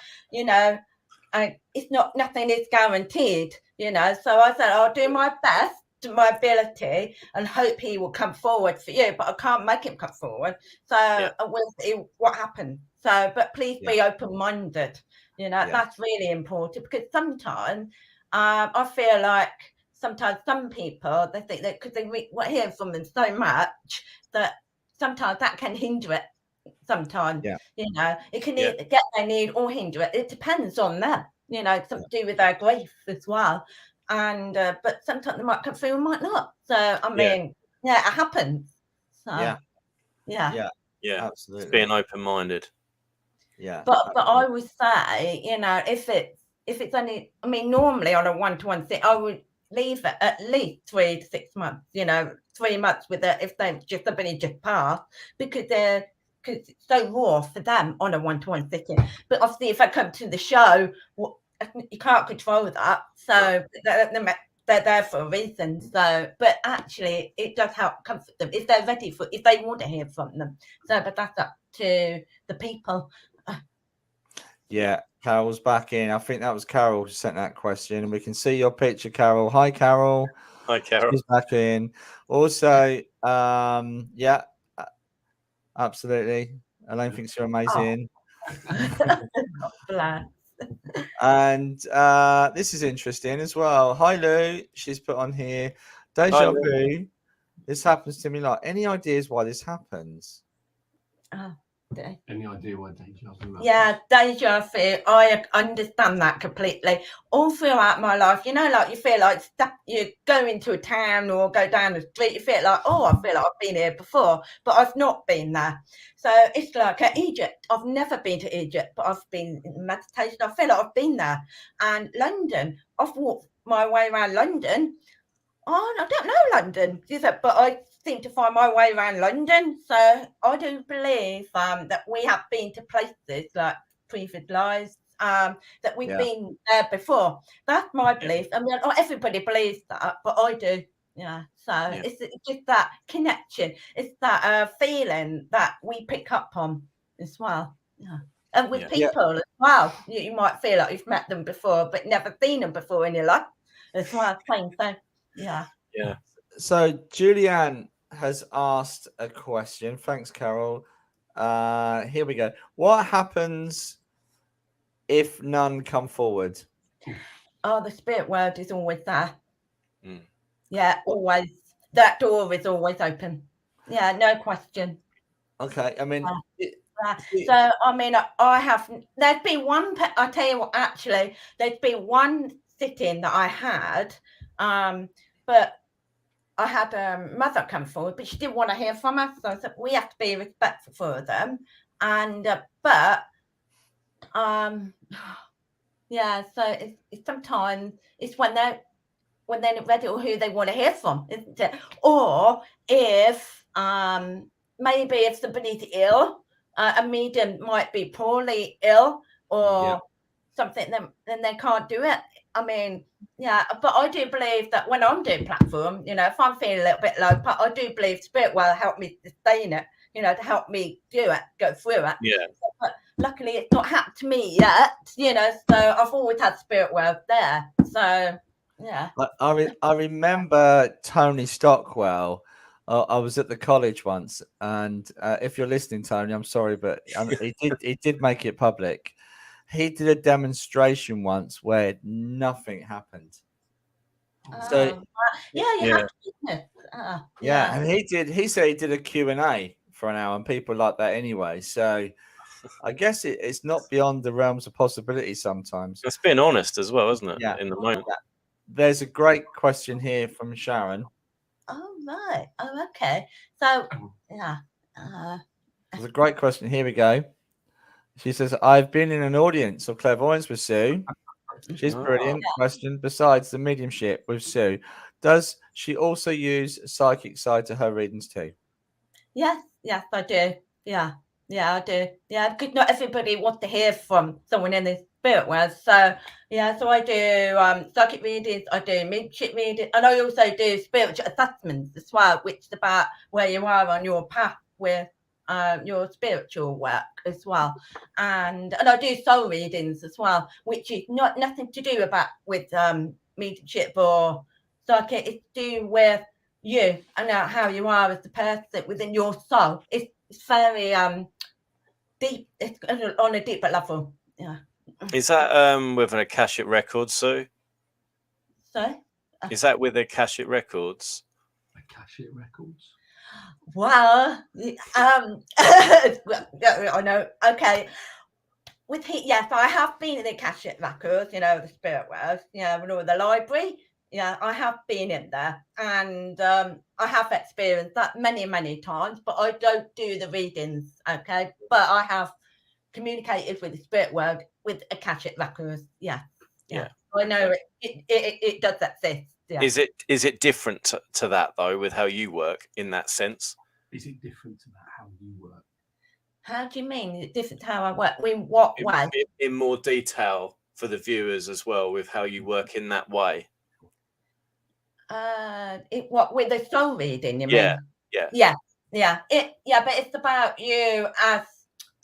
S3: it's nothing is guaranteed, So I said, I'll do my best to my ability and hope he will come forward for you, but I can't make him come forward. So I will see what happens. So, but please be open-minded. That's really important, because sometimes I feel like sometimes some people, they think that because they hear from them so much that sometimes that can hinder it. Sometimes, it can either get their need or hinder it. It depends on them, something to do with their grief as well. And but sometimes they might come through and might not. So I mean, it happens. So yeah,
S1: absolutely.
S2: It's being open-minded.
S1: Yeah,
S3: but I would say, if it's only, I mean, normally on a one-to-one thing, I would leave it at least 3 to 6 months. 3 months with it if they've just passed, because it's so raw for them on a one-to-one sitting. But obviously, if I come to the show, you can't control that. So they're there for a reason. So, but actually, it does help comfort them if they're ready if they want to hear from them. So, but that's up to the people.
S1: Yeah, Carol's back in. I think that was Carol who sent that question, and we can see your picture, Carol. Hi, Carol.
S2: Hi, Carol.
S1: She's back in. Also, absolutely. Elaine thinks you're amazing. And this is interesting as well. Hi, Lou. She's put on here. Deja vu. This happens to me. Like, any ideas why this happens?
S4: Any idea why deja vu?
S3: Yeah, deja vu. I understand that completely. All throughout my life, like you feel like you go into a town or go down the street, you feel like, I feel like I've been here before, but I've not been there. So it's like Egypt. I've never been to Egypt, but I've been in meditation. I feel like I've been there. And London, I've walked my way around London. I don't know London, but I seem to find my way around London. So I do believe that we have been to places like previous lives, that we've been there before. That's my belief. I mean, not everybody believes that, but I do. Yeah. So it's just that connection. It's that feeling that we pick up on as well. Yeah. And with people as well, you might feel like you've met them before, but never seen them before in your life as well. Same thing. Yeah.
S1: So Julianne has asked a question. Thanks, Carol. Here we go. What happens if none come forward?
S3: Oh, the spirit world is always there. Yeah, always. That door is always open. Yeah, no question.
S1: Okay, I mean,
S3: so I mean, there's been one. I tell you what, actually, there's been one sitting that I had, but I had a mother come forward, but she didn't want to hear from us. So I said, we have to be respectful for them. And, yeah, so it's sometimes it's when they're not ready or who they want to hear from, isn't it? Or if, maybe if somebody's ill, a medium might be poorly ill or something, then they can't do it. I mean, yeah, but I do believe that when I'm doing platform, you know, if I'm feeling a little bit low, but I do believe spirit will help me sustain it, you know, to help me do it, go through it.
S2: Yeah.
S3: But luckily, it's not happened to me yet, you know, so I've always had spirit world there. So, yeah.
S1: I remember Tony Stockwell. I was at the college once, and if you're listening, Tony, I'm sorry, but he did make it public. He did a demonstration once where nothing happened. So
S3: yeah,
S1: and he said he did a Q&A for an hour, and people like that anyway. So I guess it's not beyond the realms of possibility sometimes.
S2: It's being honest as well, isn't it?
S1: Yeah.
S2: In the moment.
S1: There's a great question here from Sharon.
S3: Oh, right. Oh, okay. So, yeah.
S1: There's a great question. Here we go. She says, I've been in an audience of clairvoyance with Sue. She's brilliant. Question. Besides the mediumship with Sue, does she also use psychic side to her readings too? Yes, I do. Yeah, I do. Yeah, because not everybody wants to hear from someone in the spirit world. So, yeah, so I do psychic readings, I do mediumship readings, and I also do spiritual assessments as well, which is about where you are on your path with your spiritual work as well, and I do soul readings as well, which is nothing to do with mediumship or psychic. It's to do with you and how you are as a person within your soul. It's very deep. It's on a deeper level. Yeah.
S2: Is that with an Akashic Records, Sue?
S3: Sorry?
S2: Is that with Akashic Records?
S4: Akashic Records.
S3: Well, I know. Okay. Yes, I have been in the Akashic Records, you know, the spirit world, you know, and all the library. Yeah, I have been in there, and I have experienced that many, many times, but I don't do the readings, okay? But I have communicated with the spirit world with Akashic Records. Yeah. I know it does exist. Yeah.
S2: Is it different to that though, with how you work in that sense?
S4: Is it different to that how you work?
S3: How do you mean? Is it different to how I work? In what way?
S2: In more detail for the viewers as well, with how you work in that way.
S3: What with the soul reading? You mean?
S2: Yeah.
S3: But it's about you as.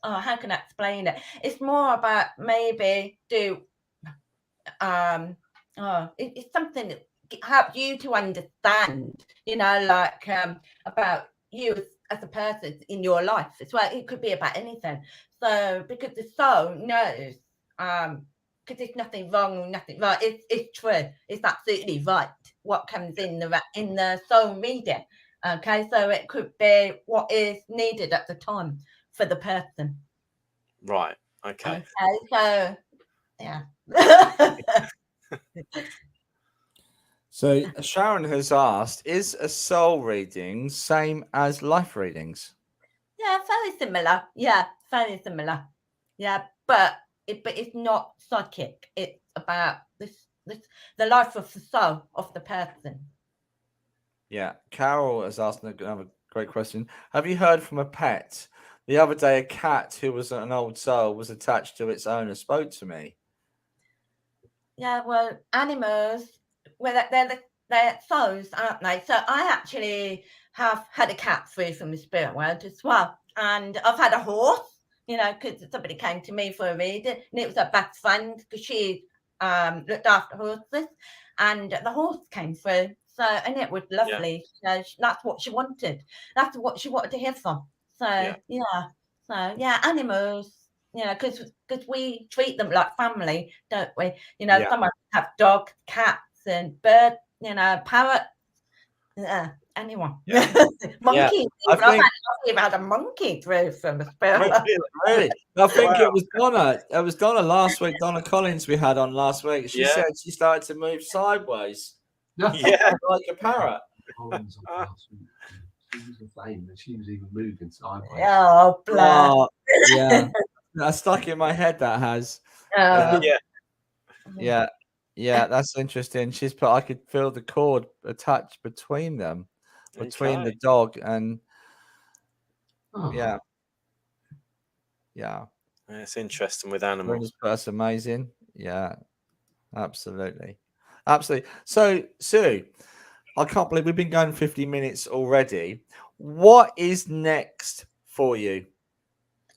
S3: Oh, how can I explain it? It's more about maybe it's something that helps you to understand, you know, like about you as a person in your life as well. It could be about anything. So because the soul knows, because there's nothing wrong or nothing right. It's true. It's absolutely right. What comes in the soul reading. Okay, so it could be what is needed at the time for the person.
S2: Right. Okay.
S3: So yeah.
S1: So Sharon has asked, is a soul reading same as life readings?
S3: Yeah, very similar. Yeah, very similar. Yeah, but it's not psychic. It's about the life of the soul of the person.
S1: Yeah, Carol has asked another great question. Have you heard from a pet? The other day, a cat who was an old soul was attached to its owner spoke to me. Yeah, well, animals, well, they're souls, aren't they? So I actually have had a cat through from the spirit world as well. And I've had a horse, you know, because somebody came to me for a reading, and it was her best friend because she looked after horses, and the horse came through. So, and it was lovely. So that's what she wanted. That's what she wanted to hear from. So, animals. You know, because we treat them like family, don't we? You know, some have dogs, cats, and birds. You know, parrots. Yeah,
S3: anyone.
S1: Yeah.
S3: Monkeys.
S1: I
S3: I've
S1: think-
S3: had a monkey through from a spirit.
S1: Really? I think
S2: Wow.
S1: it was Donna. It was Donna last week. Donna Collins we had on last week. She
S2: Yeah.
S1: said she started to move sideways
S2: Yeah.
S1: like a parrot.
S4: Collins on last week. She was the flame, and she was even moving sideways.
S3: Oh, bless.
S1: Oh, yeah. That's stuck in my head. That has.
S3: Oh.
S2: Yeah.
S1: Yeah. That's interesting. She's put. I could feel the cord attached between them, between the
S2: Okay.
S1: dog and
S4: Oh,
S1: yeah.
S2: It's interesting with animals.
S1: That's amazing. Yeah, absolutely. So, Sue, I can't believe we've been going 50 minutes already. What is next for you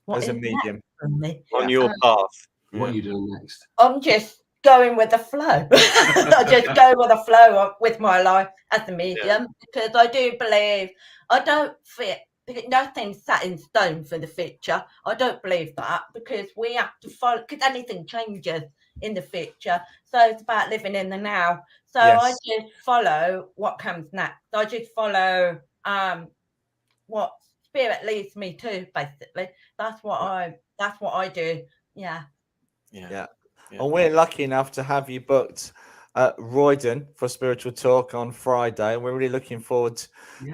S3: What
S1: as a
S3: is next
S1: medium?
S3: for me?
S2: On your path.
S4: what are you doing next?
S3: I'm just going with the flow. I just go with the flow with my life as a medium because I do believe I don't fit. Because nothing's set in stone for the future. I don't believe that because we have to follow. Because anything changes in the future, so it's about living in the now. So I
S1: Yes.
S3: just follow what comes next. I just follow what spirit leads me to. Basically, that's what I do. Yeah.
S2: Yeah.
S1: And we're lucky enough to have you booked at Roydon for Spiritual Talk on Friday. And we're really looking forward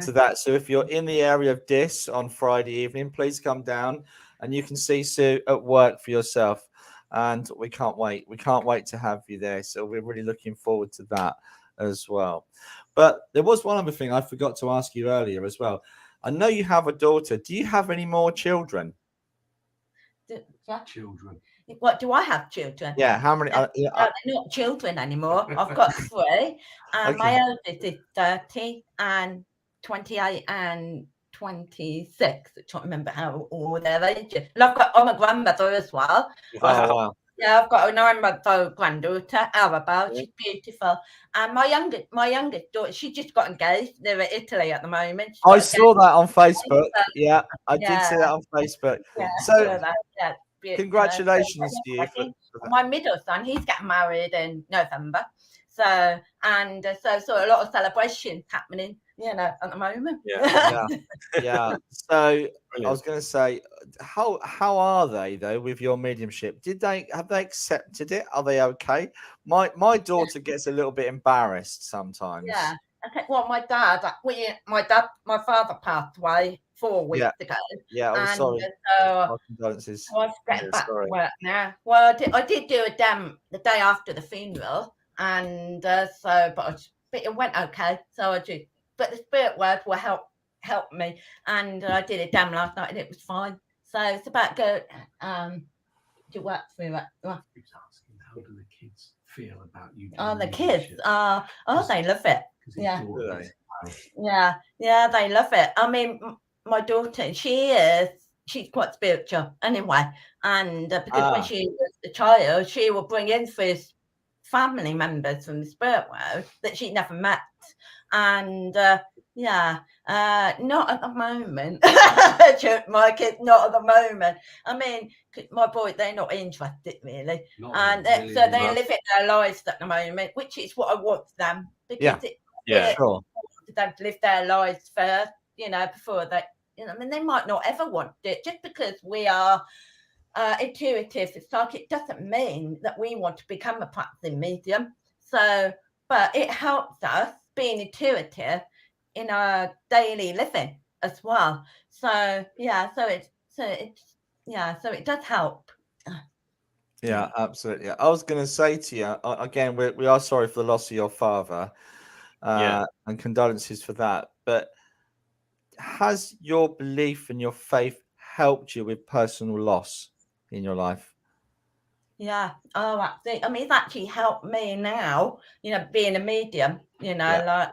S1: to that. So if you're in the area of Dis on Friday evening, please come down and you can see Sue at work for yourself. And we can't wait. We can't wait to have you there. So we're really looking forward to that as well. But there was one other thing I forgot to ask you earlier as well. I know you have a daughter. Do you have any more children?
S4: Children.
S3: What do I have? Children?
S1: Yeah. How many?
S3: No, they're not children anymore. I've got 3, and my eldest is 30 and 28 and 26. I can't remember how all their ages. And I'm a grandmother as well.
S1: Oh, wow.
S3: Yeah, I've got a 9-month-old granddaughter, Arabelle. She's beautiful. And my youngest daughter, she just got engaged. They're in Italy at the moment. She
S1: I
S3: got
S1: saw that on Facebook. Yeah, I did
S3: Yeah.
S1: see that on Facebook.
S3: Yeah,
S1: So,
S3: yeah, beautiful.
S1: congratulations to you.
S3: My middle son, he's getting married in November. So a lot of celebrations happening, at the moment.
S1: Yeah. So
S2: Brilliant.
S1: I was going to say, how are they though with your mediumship? Have they accepted it? Are they okay? My daughter gets a little bit embarrassed sometimes.
S3: Yeah. Okay. Well, my father passed away 4 weeks ago.
S1: Yeah, I'm
S3: and
S1: sorry.
S3: So
S1: My condolences.
S3: I was getting back
S2: sorry.
S3: to work now. Well, I did do a dam the day after the funeral, and but it went okay. So but the spirit world will help me, and I did a dam last night, and it was fine. So it's about to work through it. Well,
S4: He was asking, how do the kids feel about you?
S3: Oh,
S4: doing
S3: the
S4: leadership?
S3: kids. They love it.
S4: 'Cause his
S3: Yeah.
S4: daughter
S1: Do
S4: is-
S3: Yeah, they love it. I mean, my daughter, she's quite spiritual anyway. And because when she was a child, she would bring in for his family members from the spirit world that she'd never met. And not at the moment. My kids, not at the moment. I mean, my boy, they're not interested really.
S4: Not
S3: And
S4: really,
S3: so they're
S4: well,
S3: living their lives at the moment, which is what I want for them. Because
S2: Yeah.
S1: Sure.
S3: for them to live their lives first, before they, I mean, they might not ever want it. Just because we are intuitive, it's like it doesn't mean that we want to become a practicing medium. So, but it helps us being intuitive in our daily living as well. So it does help.
S1: Yeah, absolutely. I was going to say to you again, we are sorry for the loss of your father, and condolences for that. But has your belief and your faith helped you with personal loss in your life?
S3: Yeah. Oh, absolutely. I mean, it's actually helped me now, being a medium, because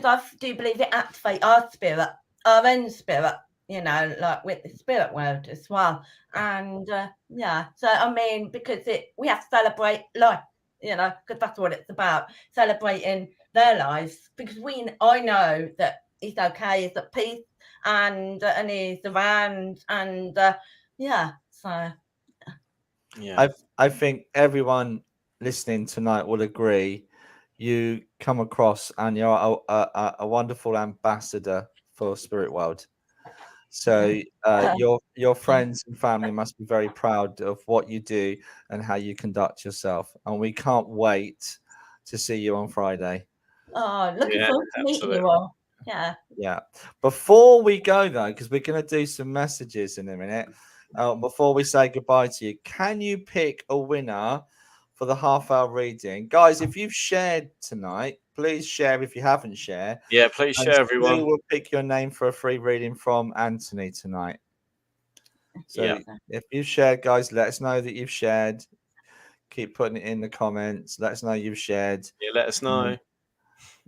S3: I do believe it activates our spirit, our own spirit, like with the spirit world as well. And so I mean, because we have to celebrate life, because that's what it's about, celebrating their lives. Because I know that he's okay, he's at peace, and he's around, and so.
S2: Yeah.
S1: I think everyone listening tonight will agree you come across, and you're a wonderful ambassador for Spirit World. So your friends and family must be very proud of what you do and how you conduct yourself. And we can't wait to see you on Friday.
S3: Oh, looking
S2: Yeah,
S3: forward to meeting
S2: absolutely.
S3: you all. Yeah.
S1: Yeah. Before we go though, because we're going to do some messages in a minute. Before we say goodbye to you, can you pick a winner for the half-hour reading, guys? If you've shared tonight, please share. If you haven't shared,
S2: Yeah, please
S1: and
S2: share, everyone.
S1: Sue will pick your name for a free reading from Anthony tonight. So
S2: Yeah.
S1: if you've shared, guys, let us know that you've shared. Keep putting it in the comments. Let us know you've shared.
S2: Yeah, let us know.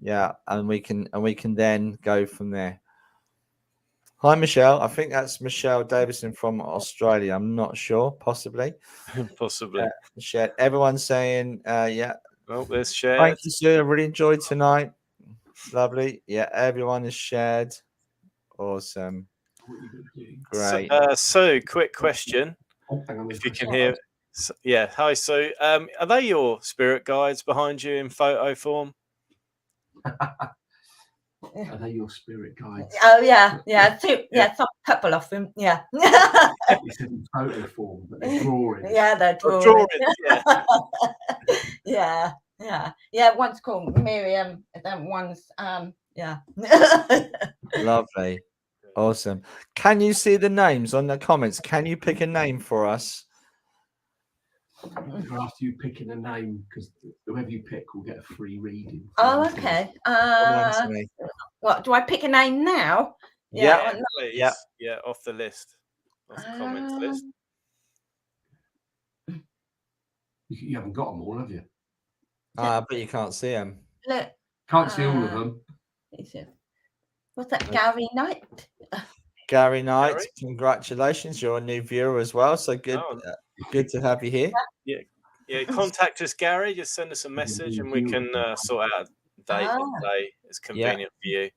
S1: Yeah, and we can then go from there. Hi, Michelle. I think that's Michelle Davison from Australia. I'm not sure, possibly.
S2: Possibly.
S1: Shared. Everyone's saying, yeah.
S2: Well, there's shared.
S1: Thank you, Sue. I really enjoyed tonight. Lovely. Yeah, everyone is shared. Awesome. Great.
S2: So, quick question. If you can hear. Yeah. Hi, Sue. Are they your spirit guides behind you in photo form?
S4: Are they your spirit guides?
S3: Oh yeah. Some couple of them. Yeah.
S4: It's in photo form, but they're drawings.
S3: Yeah, they're drawings.
S2: Yeah.
S3: Yeah. One's called Miriam, and then one's yeah.
S1: Lovely. Awesome. Can you see the names on the comments? Can you pick a name for us?
S4: After you picking a name, because whoever you pick will get a free reading.
S3: Oh, okay. What do I pick a name now?
S1: Yeah.
S2: Please. Yeah, off the list. Off the comments list.
S4: You haven't got them all, have you?
S1: But you can't see them.
S3: Look.
S4: Can't see all of them.
S3: What's that, Gary Knight?
S1: Gary Knight, congratulations! You're a new viewer as well, so good. Good to have you here.
S2: Yeah. Contact us, Gary. Just send us a message, and we can sort out a date and day. It's convenient for you.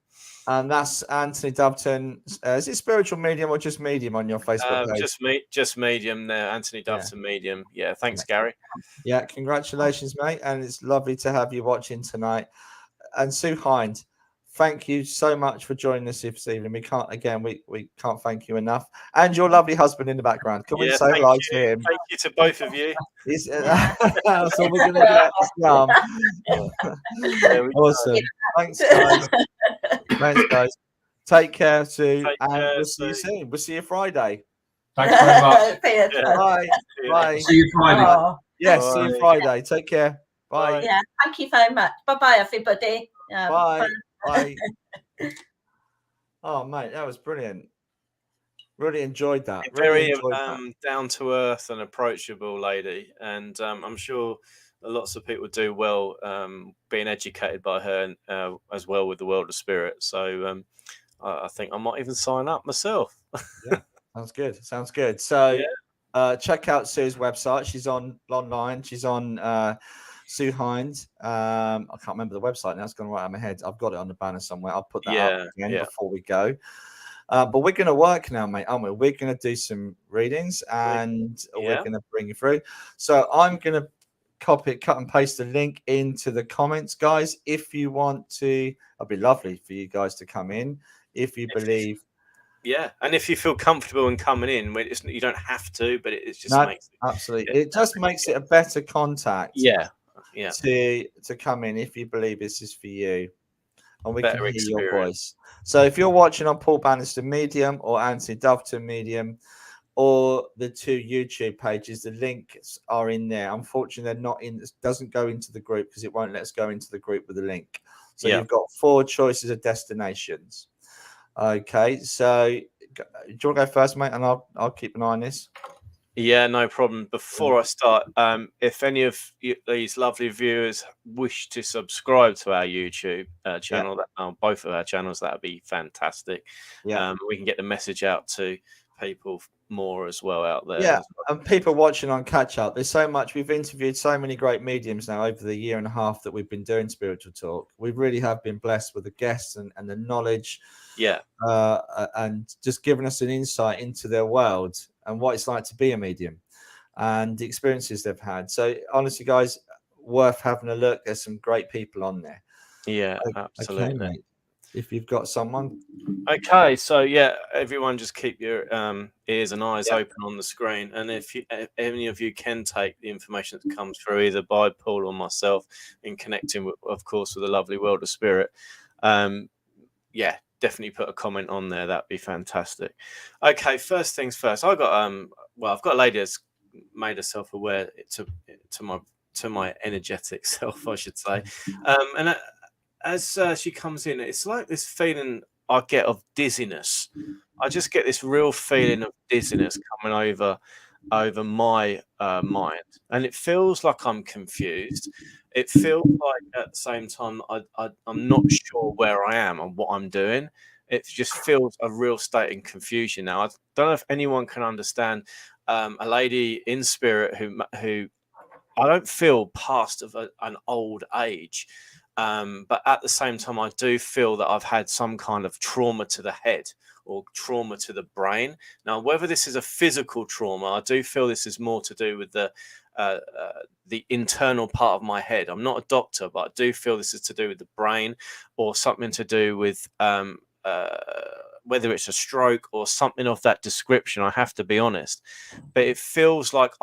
S1: And that's Anthony Doveton. Is it spiritual medium or just medium on your Facebook page?
S2: Just medium there, Anthony Doveton medium. Yeah, thanks, Gary.
S1: Yeah, congratulations, mate. And it's lovely to have you watching tonight. And Sue Hind, thank you so much for joining us this evening. We can't thank you enough. And your lovely husband in the background. Can we say hello to him?
S2: Thank you to both of you.
S1: That's all we're gonna get. Awesome. Thanks, guys. Thanks, guys. Take care, Sue. We'll see you soon. We'll see you Friday.
S4: Thanks very much.
S1: Bye. Bye.
S4: See you Friday.
S1: Yes, see you Friday. Take care. Bye.
S3: Yeah, thank you very much. Bye-bye, everybody.
S1: Bye. Bye. Oh, mate, that was brilliant. Really enjoyed that.
S2: Very down to earth and approachable lady, and I'm sure lots of people do well being educated by her as well with the world of spirit. So I think I might even sign up myself.
S1: Yeah, sounds good. So check out Sue's website. She's online. She's on Sue Hind. I can't remember the website now. It's gone right out of my head. I've got it on the banner somewhere. I'll put that up again before we go. But we're going to work now, mate, aren't we? We're going to do some readings and we're going to bring you through. So I'm going to cut and paste the link into the comments, guys. If you want to, it'd be lovely for you guys to come in if you believe.
S2: Yeah, and if you feel comfortable in coming in, you don't have to, but it just makes it
S1: absolutely. It just makes it a better contact.
S2: Yeah.
S1: To come in if you believe this is for you, and we can hear your voice. So if you're watching on Paul Bannister Medium or Anthony Doveton Medium or the two YouTube pages, the links are in there. Unfortunately, they're not in. It doesn't go into the group because it won't let us go into the group with the link. So you've got 4 choices of destinations. Okay, so do you want to go first, mate? And I'll keep an eye on this.
S2: Yeah, no problem. Before I start, if any of these lovely viewers wish to subscribe to our YouTube channel, both of our channels, that would be fantastic. Yeah, we can get the message out to people more as well out there.
S1: Yeah, and people watching on Catch Up. There's so much. We've interviewed so many great mediums now over the year and a half that we've been doing Spiritual Talk. We really have been blessed with the guests and the knowledge.
S2: Yeah,
S1: and just giving us an insight into their world and what it's like to be a medium and the experiences they've had. So honestly, guys, worth having a look. There's some great people on there.
S2: Yeah,
S1: Okay,
S2: absolutely.
S1: mate. If you've got someone.
S2: Okay, so yeah, everyone just keep your ears and eyes
S1: Yeah.
S2: open on the screen, and if any of you can take the information that comes through either by Paul or myself in connecting with, of course, with the lovely world of spirit, yeah, definitely put a comment on there. That'd be fantastic. Okay, first things first. I've got a lady that's made herself aware to my energetic self, I should say, and as she comes in, it's like this feeling I get of dizziness. I just get this real feeling of dizziness coming over my mind, and it feels like I'm confused. It feels like at the same time I'm not sure where I am and what I'm doing. It just feels a real state in confusion now. I don't know if anyone can understand a lady in spirit who I don't feel past of an old age. But at the same time, I do feel that I've had some kind of trauma to the head or trauma to the brain. Now, whether this is a physical trauma, I do feel this is more to do with the internal part of my head. I'm not a doctor, but I do feel this is to do with the brain or something to do with whether it's a stroke or something of that description. I have to be honest, but it feels like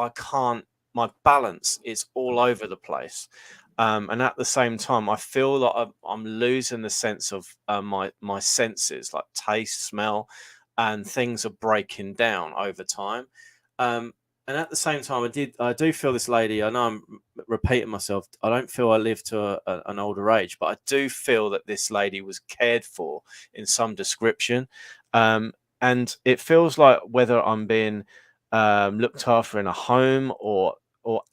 S2: my balance is all over the place. And at the same time, I feel like I'm losing the sense of my senses, like taste, smell, and things are breaking down over time. And at the same time, I do feel this lady. I know I'm repeating myself. I don't feel I live to an older age, but I do feel that this lady was cared for in some description. And it feels like whether I'm being looked after in a home or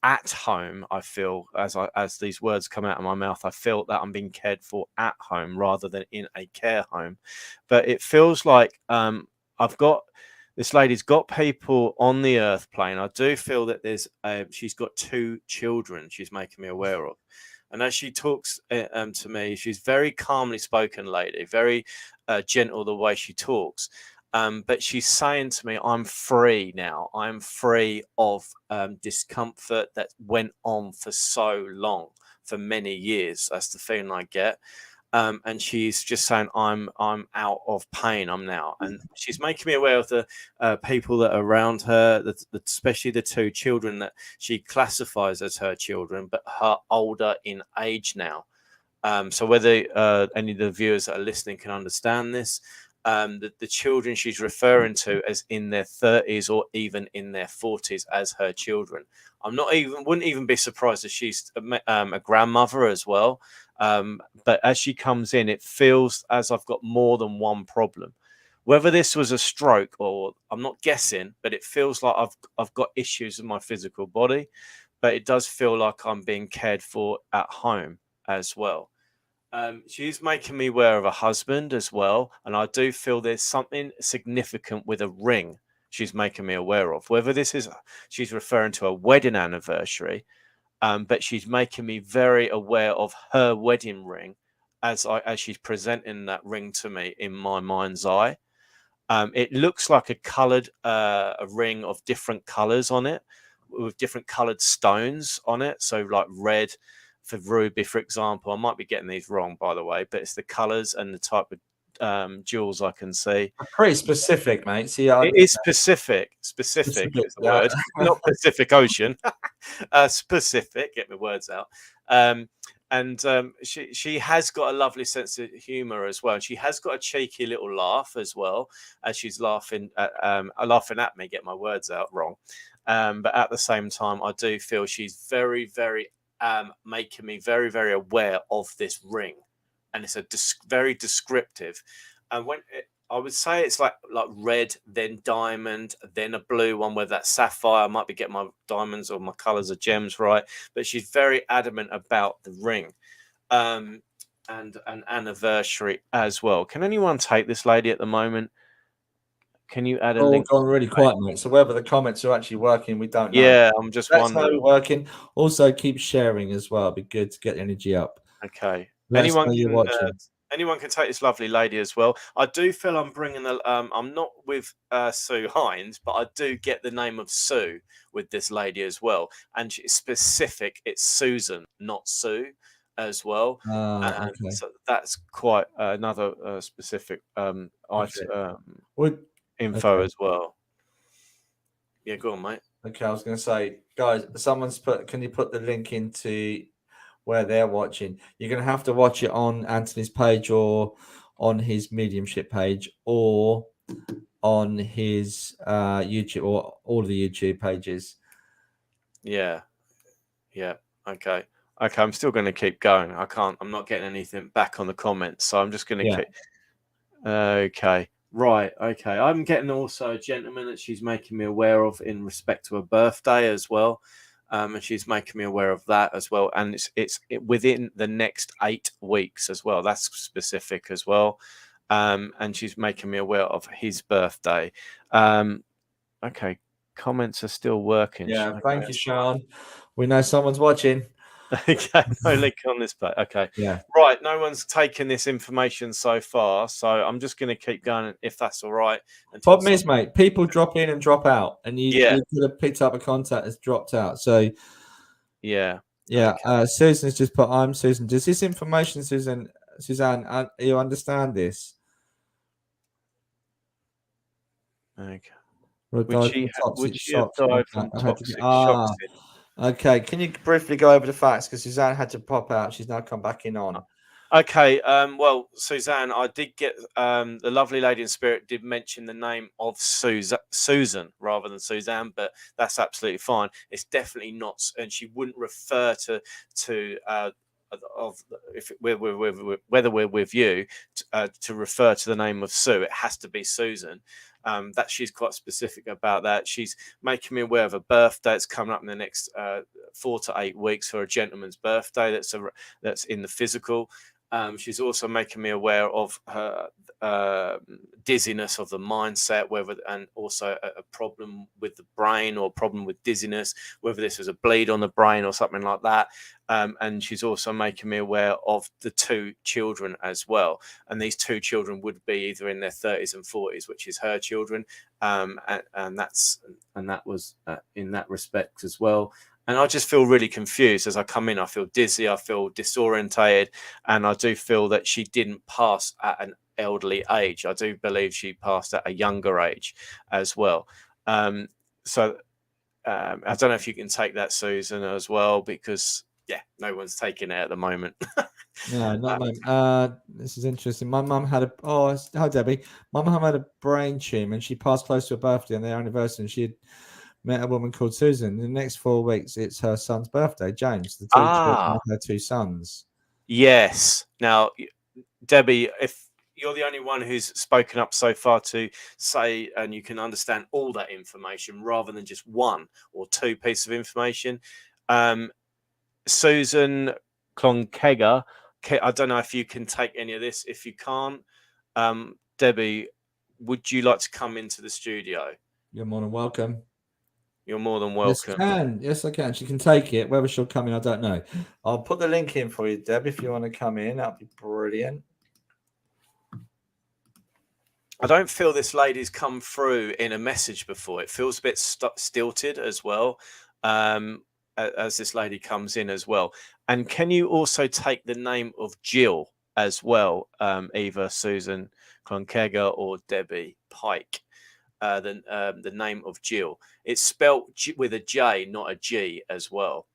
S2: at home, I feel as these words come out of my mouth, I feel that I'm being cared for at home rather than in a care home. But it feels like this lady's got people on the earth plane. I do feel that she's got 2 children she's making me aware of. And as she talks to me, she's very calmly spoken lady, very gentle the way she talks. But she's saying to me, I'm free now. I'm free of discomfort that went on for so long, for many years. That's the feeling I get. And she's just saying, I'm out of pain. I'm now. And she's making me aware of the people that are around her, especially the 2 children that she classifies as her children, but her older in age now. So whether any of the viewers that are listening can understand this, the children she's referring to as in their 30s or even in their 40s as her children. Wouldn't even be surprised if she's a grandmother as well. But as she comes in, it feels as I've got more than one problem. Whether this was a stroke or I'm not guessing, but it feels like I've got issues in my physical body, but it does feel like I'm being cared for at home as well. She's making me aware of a husband as well, and I do feel there's something significant with a ring she's making me aware of. Whether she's referring to a wedding anniversary, but she's making me very aware of her wedding ring as she's presenting that ring to me in my mind's eye. It looks like a ring of different colors on it, with different colored stones on it. So like red for ruby, for example. I might be getting these wrong, by the way, but it's the colors and the type of jewels I can see.
S1: Pretty specific, mate. See,
S2: it is specific is the word, not Pacific Ocean. Specific, get my words out. And she has got a lovely sense of humor as well. She has got a cheeky little laugh as well, as she's laughing at me, get my words out wrong. But at the same time, I do feel she's very, very making me very, very aware of this ring, and it's very descriptive. And I would say it's like red, then diamond, then a blue one with that sapphire. I might be getting my diamonds or my colors of gems right, but she's very adamant about the ring, and an anniversary as well. Can anyone take this lady at the moment? Can you add a link?
S1: Gone really quiet, mate. So whether the comments are actually working, we don't know.
S2: Yeah, I'm just wondering.
S1: Working. Also, keep sharing as well. It'd be good to get the energy up.
S2: Okay.
S1: Anyone you're watching.
S2: anyone can take this lovely lady as well. I do feel I'm bringing the. I'm not with Sue Hind, but I do get the name of Sue with this lady as well, and she's specific. It's Susan, not Sue, as well.
S1: Okay.
S2: So that's quite another specific info
S1: Okay.
S2: as well. Yeah, go on, mate.
S1: Okay, I was going to say, guys, someone's put. Can you put the link into where they're watching? You're going to have to watch it on Anthony's page or on his mediumship page or on his YouTube or all of the YouTube pages.
S2: Yeah. Okay. I'm still going to keep going. I'm not getting anything back on the comments, so I'm just going to keep. Okay. Right. Okay. I'm getting also a gentleman that she's making me aware of in respect to her birthday as well. And she's making me aware of that as well. And it's within the next 8 weeks as well. That's specific as well. And she's making me aware of his birthday. Okay. Comments are still working.
S1: Yeah.
S2: Okay,
S1: Thank you, Sean. We know someone's watching.
S2: Okay, no link on this page. Okay,
S1: Yeah.
S2: Right, no one's taken this information so far, so I'm just going to keep going if that's all right.
S1: Problem is, mate, people drop in and drop out, and you could have picked up a contact that's dropped out. So,
S2: yeah.
S1: Okay. Susan's just put, "I'm Susan." Does this information, Suzanne, you understand this?
S2: Okay.
S1: Would she have died from toxic
S2: shocks?
S1: Okay, can you briefly go over the facts? Because Suzanne had to pop out. She's now come back in on.
S2: Okay. Well, Suzanne, I did get the lovely lady in spirit did mention the name of Susan rather than Suzanne, but that's absolutely fine. It's definitely not, and she wouldn't refer to whether we're with you to refer to the name of Sue. It has to be Susan. That she's quite specific about that. She's making me aware of a birthday that's coming up in the next 4 to 8 weeks for a gentleman's birthday. That's in the physical. She's also making me aware of her dizziness of the mindset, and also a problem with the brain or a problem with dizziness, whether this was a bleed on the brain or something like that. And she's also making me aware of the 2 children as well. And these 2 children would be either in their 30s and 40s, which is her children. And that was in that respect as well. And I just feel really confused as I come in. I feel dizzy, I feel disorientated, and I do feel that she didn't pass at an elderly age. I do believe she passed at a younger age as well. So I don't know if you can take that, Susan, as well, because no one's taking it at the moment.
S1: No, not this is interesting. My mum had hi Debbie. My mum had a brain tumor and she passed close to her birthday on their anniversary, and she had met a woman called Susan. In the next 4 weeks, it's her son's birthday, James. The 2 children, her 2 sons.
S2: Yes. Now, Debbie, if you're the only one who's spoken up so far to say, and you can understand all that information rather than just 1 or 2 pieces of information. Susan Klonkega, I don't know if you can take any of this. If you can't, Debbie, would you like to come into the studio?
S1: You're more than welcome.
S2: You're more than welcome.
S1: Yes, I can. She can take it. Whether she'll come in, I don't know. I'll put the link in for you, Deb, if you want to come in. That'd be brilliant.
S2: I don't feel this lady's come through in a message before. It feels a bit stilted as well, as this lady comes in as well. And can you also take the name of Jill as well, either Susan Klonkega or Debbie Pike? The name of Jill. It's spelt with a J, not a G as well.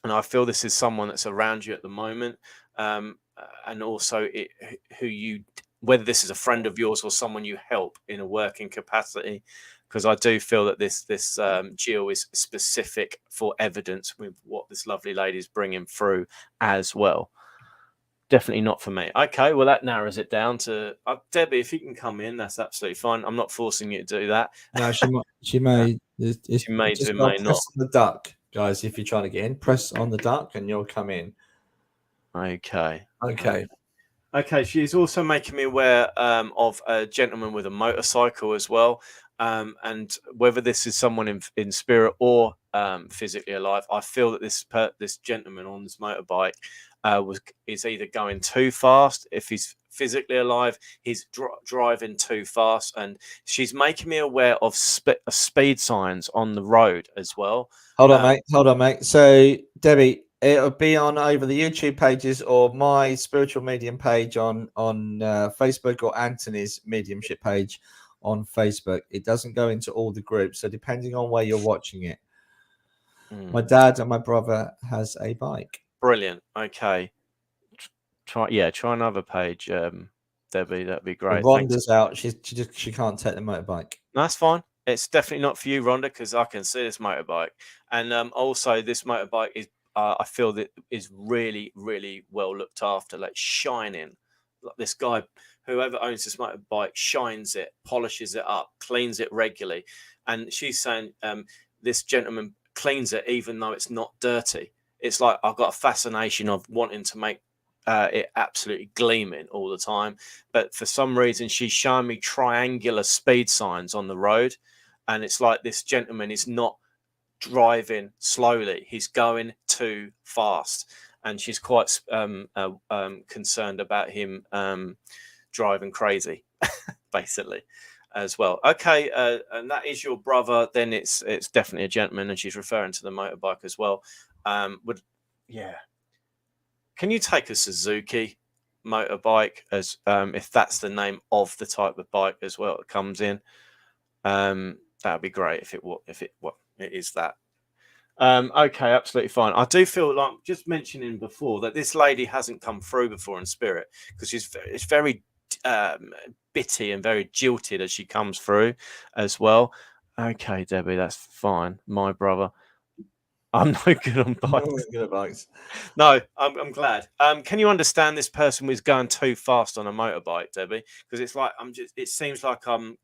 S2: And I feel this is someone that's around you at the moment, and also whether this is a friend of yours or someone you help in a working capacity, because I do feel that this Jill is specific for evidence with what this lovely lady is bringing through as well. Definitely not for me. Okay, well, that narrows it down to Debbie. If you can come in, that's absolutely fine. I'm not forcing you to do that.
S1: No, she may.
S2: She may do, may not.
S1: Press the duck, guys. If you're trying to get in, press on the duck, and you'll come in.
S2: Okay.
S1: Okay.
S2: She's also making me aware of a gentleman with a motorcycle as well, and whether this is someone in spirit or physically alive. I feel that this gentleman on this motorbike is either going too fast. If he's physically alive, he's driving too fast, and she's making me aware of speed signs on the road as well.
S1: Hold on, mate. So, Debbie, it'll be on over the YouTube pages or my spiritual medium page on Facebook, or Anthony's mediumship page on Facebook. It doesn't go into all the groups, so depending on where you're watching it. My dad and my brother has a bike.
S2: Brilliant. Okay. Try another page, Debbie. That'd be great.
S1: Rhonda's out. She can't take the motorbike.
S2: That's fine. It's definitely not for you, Rhonda, because I can see this motorbike, and also this motorbike is I feel that is really, really well looked after, like shining. Like this guy, whoever owns this motorbike, shines it, polishes it up, cleans it regularly, and she's saying this gentleman cleans it even though it's not dirty. It's like I've got a fascination of wanting to make it absolutely gleaming all the time, but for some reason she's showing me triangular speed signs on the road, and it's like this gentleman is not driving slowly, he's going too fast, and she's quite concerned about him driving crazy basically as well. Okay, and that is your brother, then it's definitely a gentleman, and she's referring to the motorbike as well. Can you take a Suzuki motorbike as if that's the name of the type of bike as well that comes in? That'd be great if it is that. Okay, absolutely fine. I do feel like just mentioning before that this lady hasn't come through before in spirit, because it's very bitty and very jilted as she comes through as well. Okay, Debbie, that's fine. My brother. I'm no good on bikes. No, I'm glad. Can you understand this person was going too fast on a motorbike, Debbie? Because it's like it seems like I'm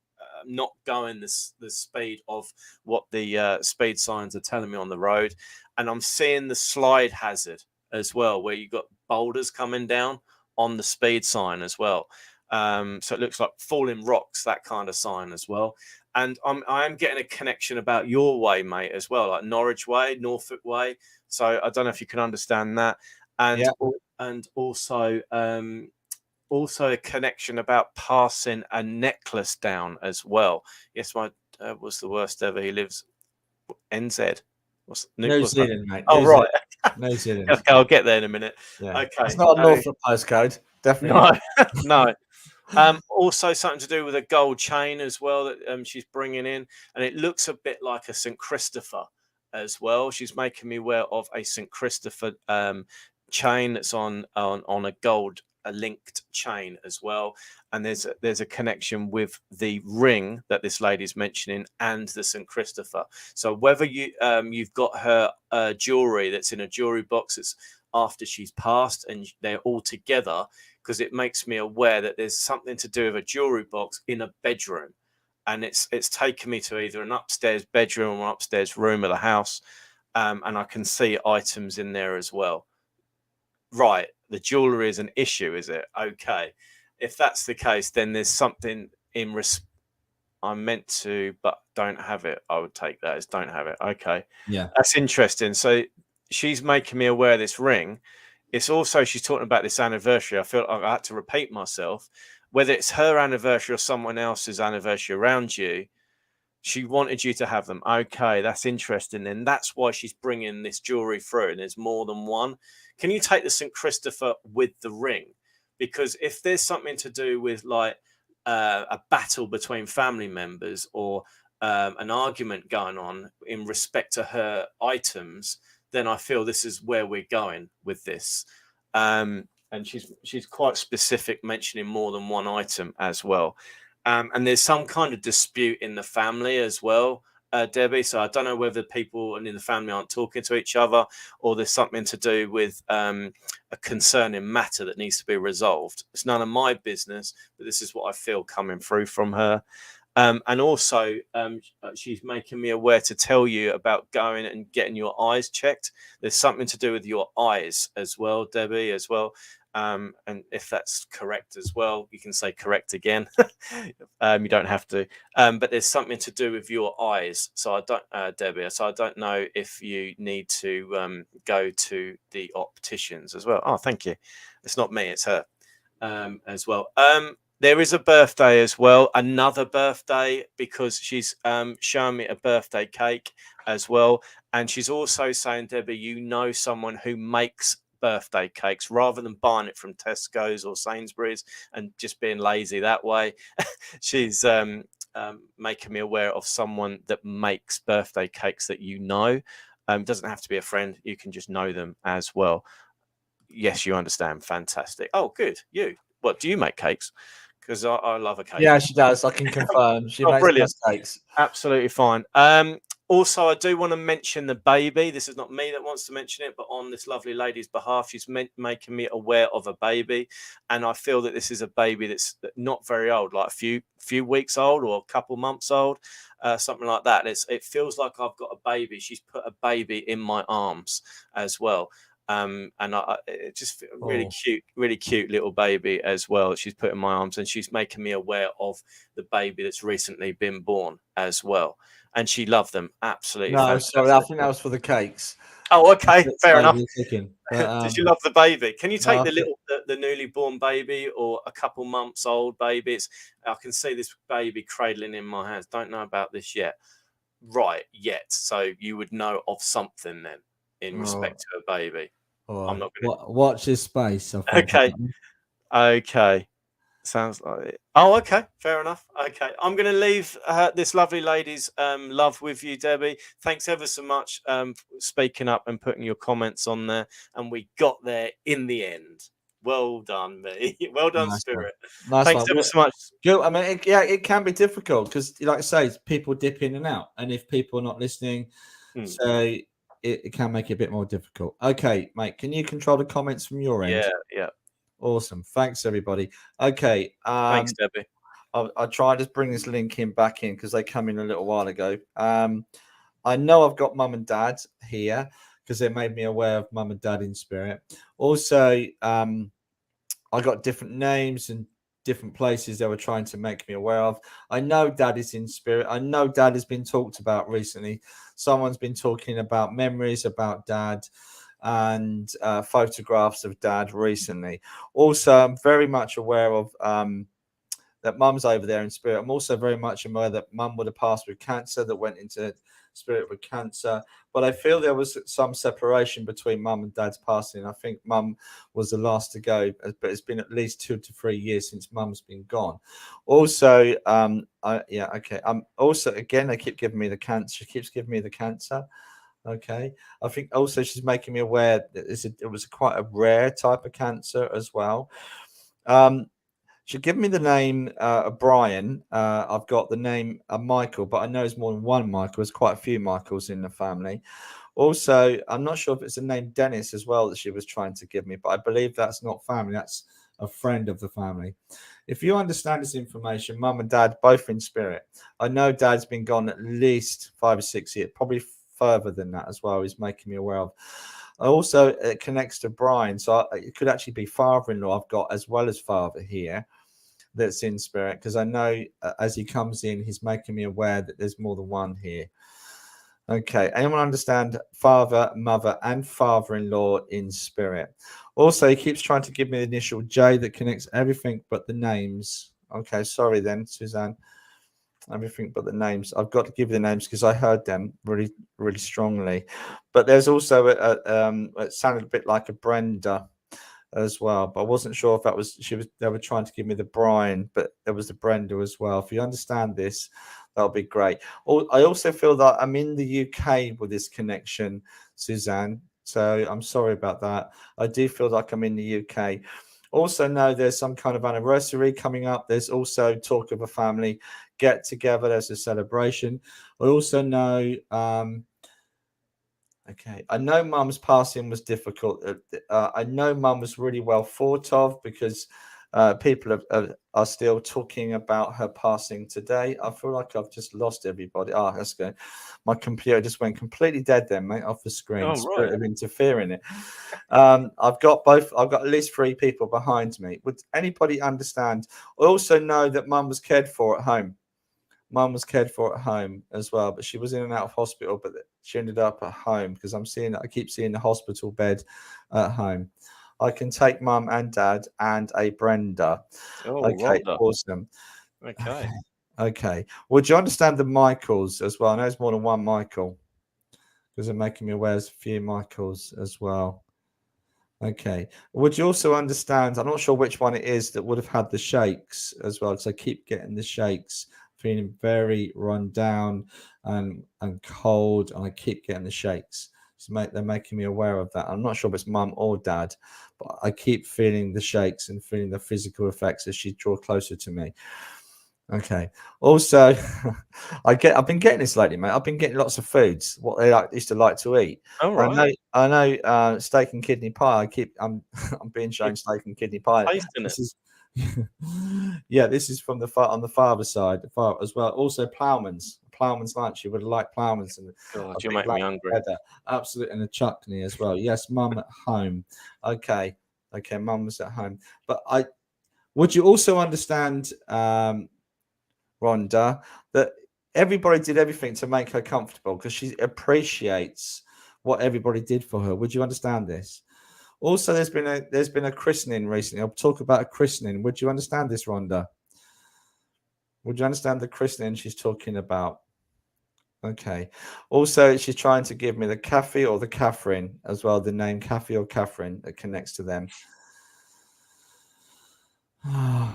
S2: not going the speed of what the speed signs are telling me on the road, and I'm seeing the slide hazard as well, where you got boulders coming down on the speed sign as well. So it looks like falling rocks, that kind of sign as well. And I am getting a connection about your way, mate, as well, like Norwich Way, Norfolk Way. So I don't know if you can understand that, and also a connection about passing a necklace down as well. Yes, my dad was the worst ever. He lives NZ.
S1: New Zealand, mate.
S2: Oh, right.
S1: New Zealand.
S2: Okay, I'll get there in a minute.
S1: Yeah.
S2: Okay,
S1: it's not a Norfolk postcode. Definitely.
S2: No. Also something to do with a gold chain as well that she's bringing in, and it looks a bit like a St. Christopher as well. She's making me aware of a St. Christopher chain that's on a gold linked chain as well, and there's a connection with the ring that this lady's mentioning and the St. Christopher. So whether you've got her jewelry that's in a jewelry box that's after she's passed and they're all together, because it makes me aware that there's something to do with a jewelry box in a bedroom, and it's taken me to either an upstairs bedroom or upstairs room of the house, and I can see items in there as well. Right, the jewelry is an issue, is it? Okay, if that's the case, then there's something I'm meant to but don't have it. I would take that as don't have it. Okay,
S1: yeah,
S2: that's interesting. So she's making me aware of this ring. It's also, she's talking about this anniversary. I feel like I had to repeat myself. Whether it's her anniversary or someone else's anniversary around you, she wanted you to have them. Okay, that's interesting. And that's why she's bringing this jewelry through. And there's more than one. Can you take the St. Christopher with the ring? Because if there's something to do with like a battle between family members, or an argument going on in respect to her items, then I feel this is where we're going with this. And she's quite specific, mentioning more than one item as well. And there's some kind of dispute in the family as well, Debbie. So I don't know whether people in the family aren't talking to each other, or there's something to do with a concerning matter that needs to be resolved. It's none of my business, but this is what I feel coming through from her. And also, she's making me aware to tell you about going and getting your eyes checked. There's something to do with your eyes as well, Debbie, as well. and if that's correct as well, you can say correct again. You don't have to, but there's something to do with your eyes. So I don't, Debbie. So I don't know if you need to go to the opticians as well. Oh, thank you. It's not me, it's her as well. There is a birthday as well, another birthday, because she's showing me a birthday cake as well. And she's also saying, Debbie, you know someone who makes birthday cakes rather than buying it from Tesco's or Sainsbury's and just being lazy that way. She's making me aware of someone that makes birthday cakes that you know. Doesn't have to be a friend. You can just know them as well. Yes, you understand. Fantastic. Oh, good. You. What, do you make cakes? Because I love a cake.
S1: Yeah, she does. I can confirm. She makes
S2: brilliant.
S1: mistakes.
S2: Absolutely fine. Also, I do want to mention the baby. This is not me that wants to mention it, but on this lovely lady's behalf, she's making me aware of a baby. And I feel that this is a baby that's not very old, like a few weeks old or a couple months old, something like that. It feels like I've got a baby. She's put a baby in my arms as well. And it just really cute little baby as well. She's put in my arms, and she's making me aware of the baby that's recently been born as well. And she loved them. Absolutely.
S1: No,
S2: fantastic.
S1: sorry, I think that was for the cakes.
S2: Oh, okay, fair enough.
S1: But,
S2: Did you love the baby? Can you take
S1: no,
S2: the newly born baby or a couple months old baby? I can see this baby cradling in my hands. Don't know about this yet. So you would know of something then in respect to a baby. I'm not going to
S5: watch this space.
S2: Okay. Sounds like it. Oh, okay. Fair enough. Okay. I'm going to leave this lovely lady's love with you, Debbie. Thanks ever so much for speaking up and putting your comments on there. And we got there in the end. Well done, me. Well done,
S1: nice
S2: Spirit.
S1: Nice
S2: Thanks
S1: one.
S2: ever so much.
S1: Good. I mean, it can be difficult because, like I say, people dip in and out. And if people are not listening, so it can make it a bit more difficult. Okay, mate, can you control the comments from your end?
S2: Yeah.
S1: Awesome. Thanks, everybody. Okay.
S2: Thanks, Debbie.
S1: I'll try to bring this link back in because they come in a little while ago. I know I've got mum and dad here because they made me aware of mum and dad in spirit. Also, I got different names and different places they were trying to make me aware of. I know dad is in spirit. I know dad has been talked about recently. Someone's been talking about memories about dad and photographs of dad recently. Also, I'm very much aware of that mum's over there in spirit. I'm also very much aware that mum would have passed with cancer, that went into spirit with cancer. But I feel there was some separation between mum and dad's passing. I think mum was the last to go, but it's been at least 2 to 3 years since mum's been gone. Also, also, again, they keep giving me the cancer. She keeps giving me the cancer. Okay. I think also she's making me aware that it was quite a rare type of cancer as well. She gave me the name Brian. I've got the name Michael, but I know there's more than one Michael. There's quite a few Michaels in the family. Also, I'm not sure if it's the name Dennis as well that she was trying to give me, but I believe that's not family. That's a friend of the family. If you understand this information, mum and dad both in spirit. I know dad's been gone at least 5 or 6 years, probably further than that as well. He's making me aware of. Also, it connects to Brian, so it could actually be father-in-law I've got as well as father here that's in spirit, because I know as he comes in, he's making me aware that there's more than one here. Okay, anyone understand father, mother, and father-in-law in spirit? Also, he keeps trying to give me the initial J that connects everything but the names. Okay, sorry then, Suzanne. Everything but the names. I've got to give you the names because I heard them really, really strongly. But there's also it sounded a bit like a Brenda as well, but I wasn't sure if that was they were trying to give me the Brian, but there was the Brenda as well. If you understand this, that'll be great. I also feel that I'm in the UK with this connection, Suzanne. So I'm sorry about that. I do feel like I'm in the UK. Also know there's some kind of anniversary coming up. There's also talk of a family get together. There's a celebration. I also know okay, I know mum's passing was difficult. I know mum was really well thought of because People are still talking about her passing today. I feel like I've just lost everybody. Oh, that's good. My computer just went completely dead then, mate, off the screen.
S2: Oh,
S1: Spirit
S2: right.
S1: of interfering it. I've got at least 3 people behind me. Would anybody understand? I also know that Mum was cared for at home. Mum was cared for at home as well, but she was in and out of hospital, but she ended up at home because I keep seeing the hospital bed at home. I can take Mum and Dad and a Brenda.
S2: Oh,
S1: Okay,
S2: well done.
S1: awesome.
S2: Okay.
S1: Okay. Would you understand the Michaels as well? I know there's more than one Michael because they're making me aware there's a few Michaels as well. Okay. Would you also understand? I'm not sure which one it is that would have had the shakes as well, because I keep getting the shakes, feeling very run down and cold, and I keep getting the shakes. They're making me aware of that. I'm not sure if it's Mum or Dad, but I keep feeling the shakes and feeling the physical effects as she draws closer to me. Okay. Also, I've been getting this lately, mate. I've been getting lots of foods what they used to like to eat.
S2: All right.
S1: I know steak and kidney pie. I'm being shown steak and kidney pie.
S2: Tasting it.
S1: This is yeah, this is from on the father's side as well. Also Ploughman's lunch. You would like Ploughman's and
S2: God,
S1: a
S2: you
S1: big
S2: make me
S1: black
S2: hungry.
S1: cheddar. Absolutely, and a chutney as well. Yes, Mum at home. Okay, Mum was at home. But would you also understand, Rhonda, that everybody did everything to make her comfortable because she appreciates what everybody did for her. Would you understand this? Also, there's been a christening recently. I'll talk about a christening. Would you understand this, Rhonda? Would you understand the christening she's talking about? Okay. Also, she's trying to give me the Kathy or the Catherine as well, the name Kathy or Catherine that connects to them.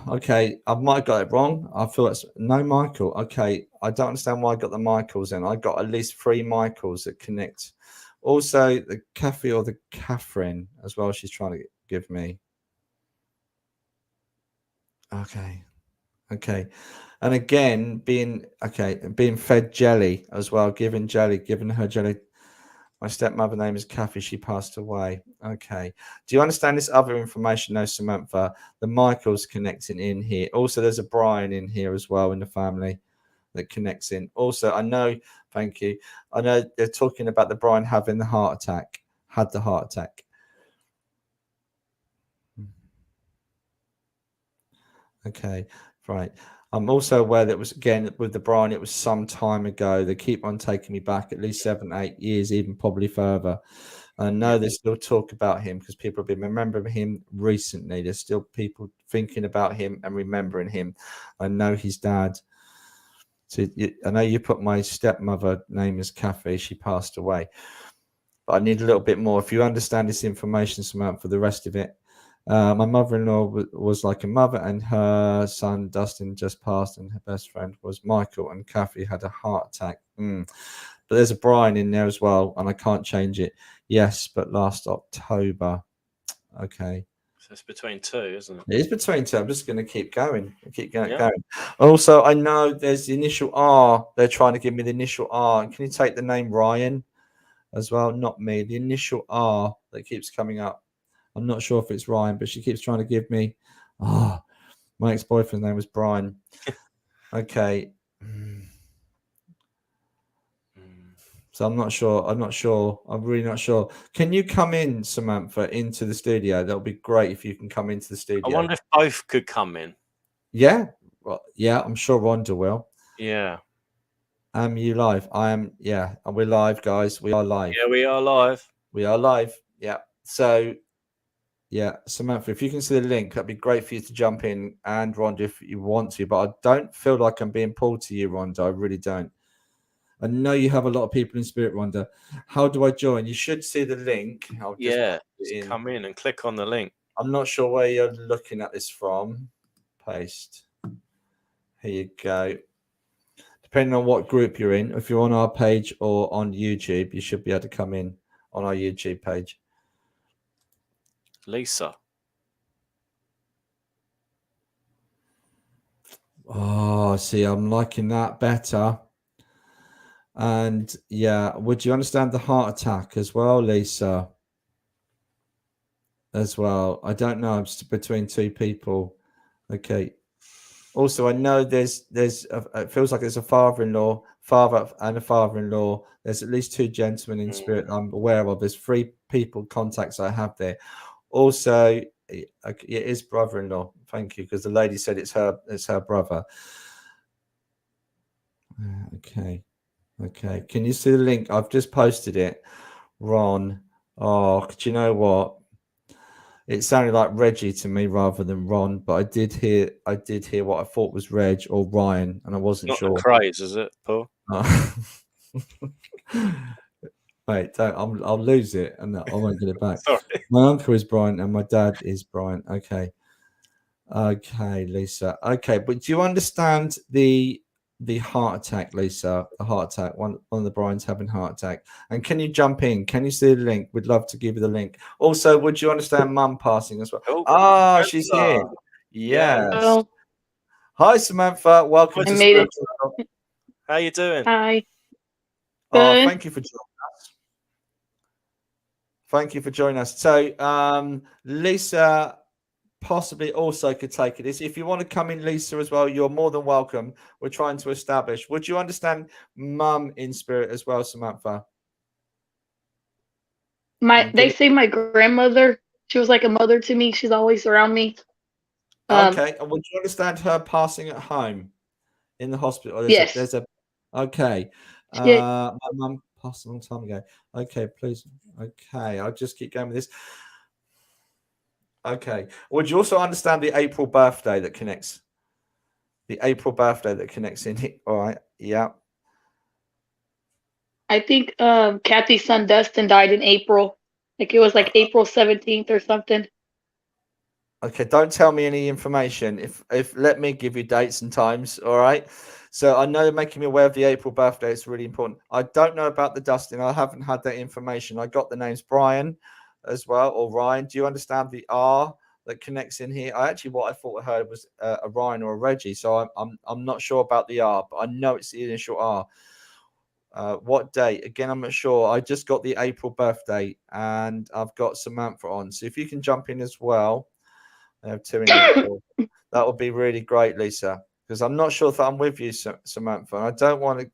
S1: Okay, I might have got it wrong. I feel it's no Michael. Okay, I don't understand why I got the Michaels in. I got at least 3 Michaels that connect. Also, the Kathy or the Catherine as well. She's trying to give me. Okay, and again, being fed jelly as well, giving her jelly. My stepmother name is Kathy. She passed away. Okay. Do you understand this other information? No, Samantha. The Michael's connecting in here. Also, there's a Brian in here as well in the family that connects in. Also, I know, thank you. I know they're talking about the Brian having the heart attack, had the heart attack. Okay, right. I'm also aware that was again with the Brian, it was some time ago. They keep on taking me back at least 7, 8 years, even probably further. I know there's still talk about him because people have been remembering him recently. There's still people thinking about him and remembering him. I know his dad. So I know you put my stepmother name as Kathy. She passed away. But I need a little bit more. If you understand this information, Samantha, for the rest of it. My mother-in-law was like a mother, and her son Dustin just passed, and her best friend was Michael, and Kathy had a heart attack. But there's a Brian in there as well, and I can't change it. Yes, but last October. Okay.
S2: So it's between 2, isn't it?
S1: It is between 2. I'm just going to keep going. Going. Also, I know there's the initial R. They're trying to give me the initial R. Can you take the name Ryan as well? Not me. The initial R that keeps coming up. I'm not sure if it's Ryan, but she keeps trying to give me. My ex-boyfriend's name was Brian. Okay. So I'm not sure. I'm really not sure. Can you come in, Samantha, into the studio? That would be great if you can come into the studio.
S2: I wonder if both could come in.
S1: Yeah. Well, yeah, I'm sure Rhonda will.
S2: Yeah.
S1: Am you live? I am. Yeah. And we're live, guys. We are live.
S2: Yeah, we are live.
S1: We are live. Yeah. So, yeah, Samantha, if you can see the link, that'd be great for you to jump in, and Rhonda, if you want to. But I don't feel like I'm being pulled to you, Rhonda. I really don't. I know you have a lot of people in spirit, Rhonda. How do I join? You should see the link.
S2: Just come in and click on the link.
S1: I'm not sure where you're looking at this from. Paste. Here you go. Depending on what group you're in, if you're on our page or on YouTube, you should be able to come in on our YouTube page.
S2: Lisa.
S1: Oh, see, I'm liking that better. And yeah, would you understand the heart attack as well, Lisa? As well. I don't know. I'm just between 2 people. Okay. Also, I know it feels like there's a father and a father-in-law. There's at least 2 gentlemen in spirit I'm aware of. There's 3 people contacts I have there. Also, it is brother-in-law. Thank you, because the lady said it's her brother. Okay. Can you see the link? I've just posted it, Ron. Oh, do you know what? It sounded like Reggie to me rather than Ron, but I did hear what I thought was Reg or Ryan, and I wasn't
S2: Not
S1: sure.
S2: the craze, is it, Paul?
S1: Wait, I'll lose it and I won't get it back.
S2: Sorry.
S1: My uncle is Brian and my dad is Brian. Okay, Lisa. Okay, but do you understand the heart attack, Lisa? The heart attack. One of the Brian's having heart attack. And can you jump in? Can you see the link? We'd love to give you the link. Also, would you understand Mum passing as well?
S2: Oh,
S1: She's here. Yes.
S5: Oh,
S1: Hi, Samantha. Welcome
S5: I
S1: to
S5: made it.
S1: Spiritual Talk.
S2: How you doing?
S5: Hi.
S1: Oh,
S5: Good.
S1: thank you for joining us. Thank you for joining us. So, Lisa possibly also could take it. If you want to come in, Lisa, as well, you're more than welcome. We're trying to establish. Would you understand Mum in spirit as well, Samantha?
S5: They say my grandmother, she was like a mother to me. She's always around me.
S1: Okay. And would you understand her passing at home in the hospital?
S5: Yes.
S1: Okay.
S5: Yeah.
S1: My mum passed a long time ago. Okay, please. Okay, I'll just keep going with this. Okay. Would you also understand the April birthday that connects? The April birthday that connects in here. All right. Yeah.
S5: I think Kathy's son Dustin died in April. Like it was like April 17th or something.
S1: Okay, don't tell me any information. If let me give you dates and times, all right? So I know making me aware of the April birthday is really important. I don't know about the Dustin. I haven't had that information. I got the names Brian as well, or Ryan. Do you understand the R that connects in here? What I thought I heard was a Ryan or a Reggie. So I'm not sure about the R, but I know it's the initial R. What date? Again, I'm not sure. I just got the April birthday, and I've got Samantha on. So if you can jump in as well. I have 2 in April. That would be really great, Lisa, because I'm not sure if I'm with you, Samantha. I don't want to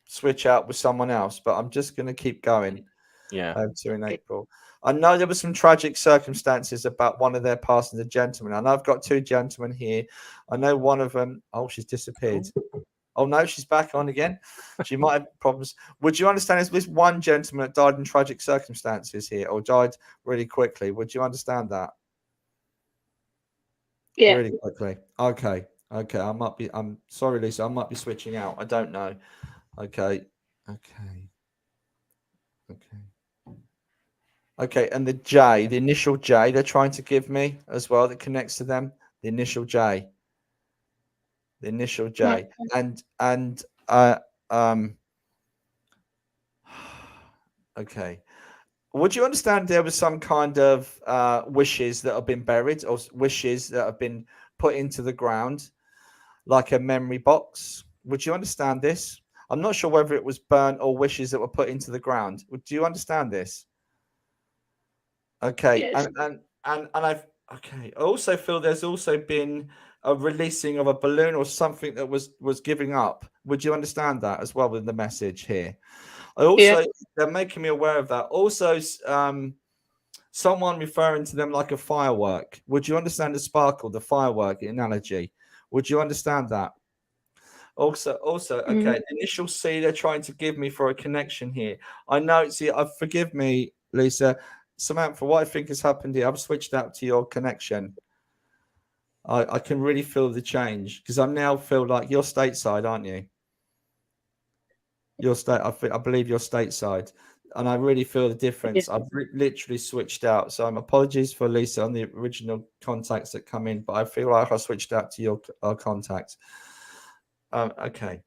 S1: switch out with someone else, but I'm just going to keep going.
S2: Yeah.
S1: I have 2 in April. I know there were some tragic circumstances about one of their passing, the gentleman. And I've got 2 gentlemen here. I know one of them. Oh, she's disappeared. Oh, no, she's back on again. She might have problems. Would you understand? Is this one gentleman that died in tragic circumstances here or died really quickly? Would you understand that?
S5: Yeah.
S1: Really quickly. Okay. I'm sorry, Lisa. I might be switching out. I don't know. Okay. And the J, the initial J, they're trying to give me as well. That connects to them. The initial J. And okay. Would you understand there was some kind of wishes that have been buried or wishes that have been put into the ground, like a memory box? Would you understand this? I'm not sure whether it was burnt or wishes that were put into the ground. Do you understand this? Okay.
S5: Yes.
S1: And I also feel there's also been a releasing of a balloon or something that was giving up. Would you understand that as well with the message here? They're making me aware of that. Also, someone referring to them like a firework. Would you understand the sparkle, the firework analogy? Would you understand that? Also, okay. Initial C they're trying to give me for a connection here. I know. See, forgive me, Lisa, Samantha. What I think has happened here, I've switched out to your connection. I can really feel the change because I now feel like you're stateside, aren't you? Your state, I believe you're stateside, and I really feel the difference. I've literally switched out, so I'm apologies for Lisa on the original contacts that come in, but I feel like I switched out to your contacts. Okay.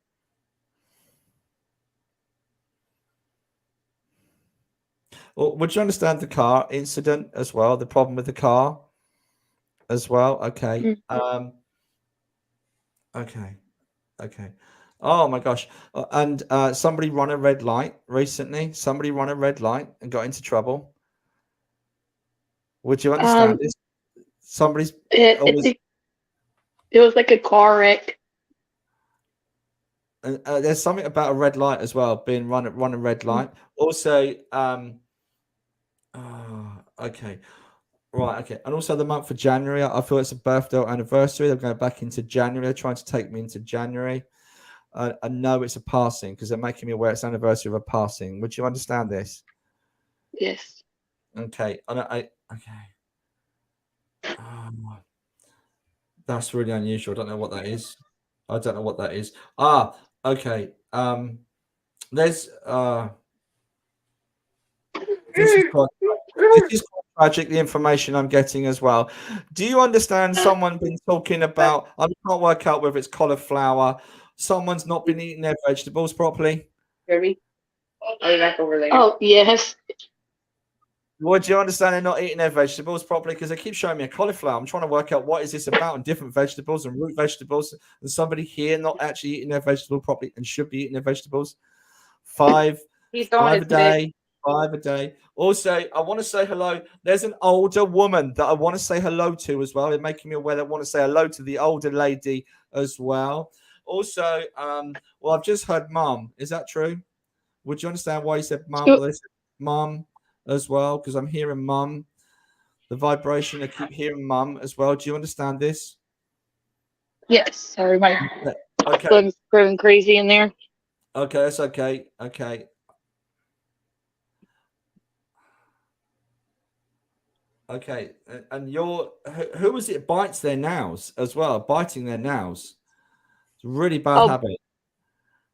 S1: Well, would you understand the car incident as well? The problem with the car as well. Okay. Okay. Oh my gosh. And somebody run a red light recently. Somebody run a red light and got into trouble. Would you understand this? Somebody's always
S5: It was like a car wreck.
S1: And there's something about a red light as well, being run a red light. Also, okay. Right, okay. And also the month of January, I feel it's a birthday or anniversary. They're going back into January. They're trying to take me into January. I know it's a passing because they're making me aware it's anniversary of a passing. Would you understand this?
S5: Yes.
S1: Okay. Okay. That's really unusual. I don't know what that is. Okay. There's this is quite tragic, the information I'm getting as well. Do you understand someone been talking about, I can't work out whether it's cauliflower, someone's not been eating their vegetables properly?
S5: Kirby? Are you back over there? Oh, yes.
S1: Would you understand they're not eating their vegetables properly? Because they keep showing me a cauliflower. I'm trying to work out what is this about and different vegetables and root vegetables, and somebody here not actually eating their vegetable properly and should be eating their vegetables. Five a day. Also, I want to say hello. There's an older woman that I want to say hello to as well. They're making me aware that I want to say hello to the older lady as well. Also, well, I've just heard mum. Is that true? Would you understand why you said mum?
S5: Sure.
S1: Well, they said mum as well, because I'm hearing mum. The vibration, I keep hearing mum as well. Do you understand this?
S5: Yes. Sorry, my
S1: Okay.
S5: son's going crazy in there.
S1: Okay, that's okay. Okay. Okay, and who is it bites their nails as well? Biting their nails. It's a really bad habit.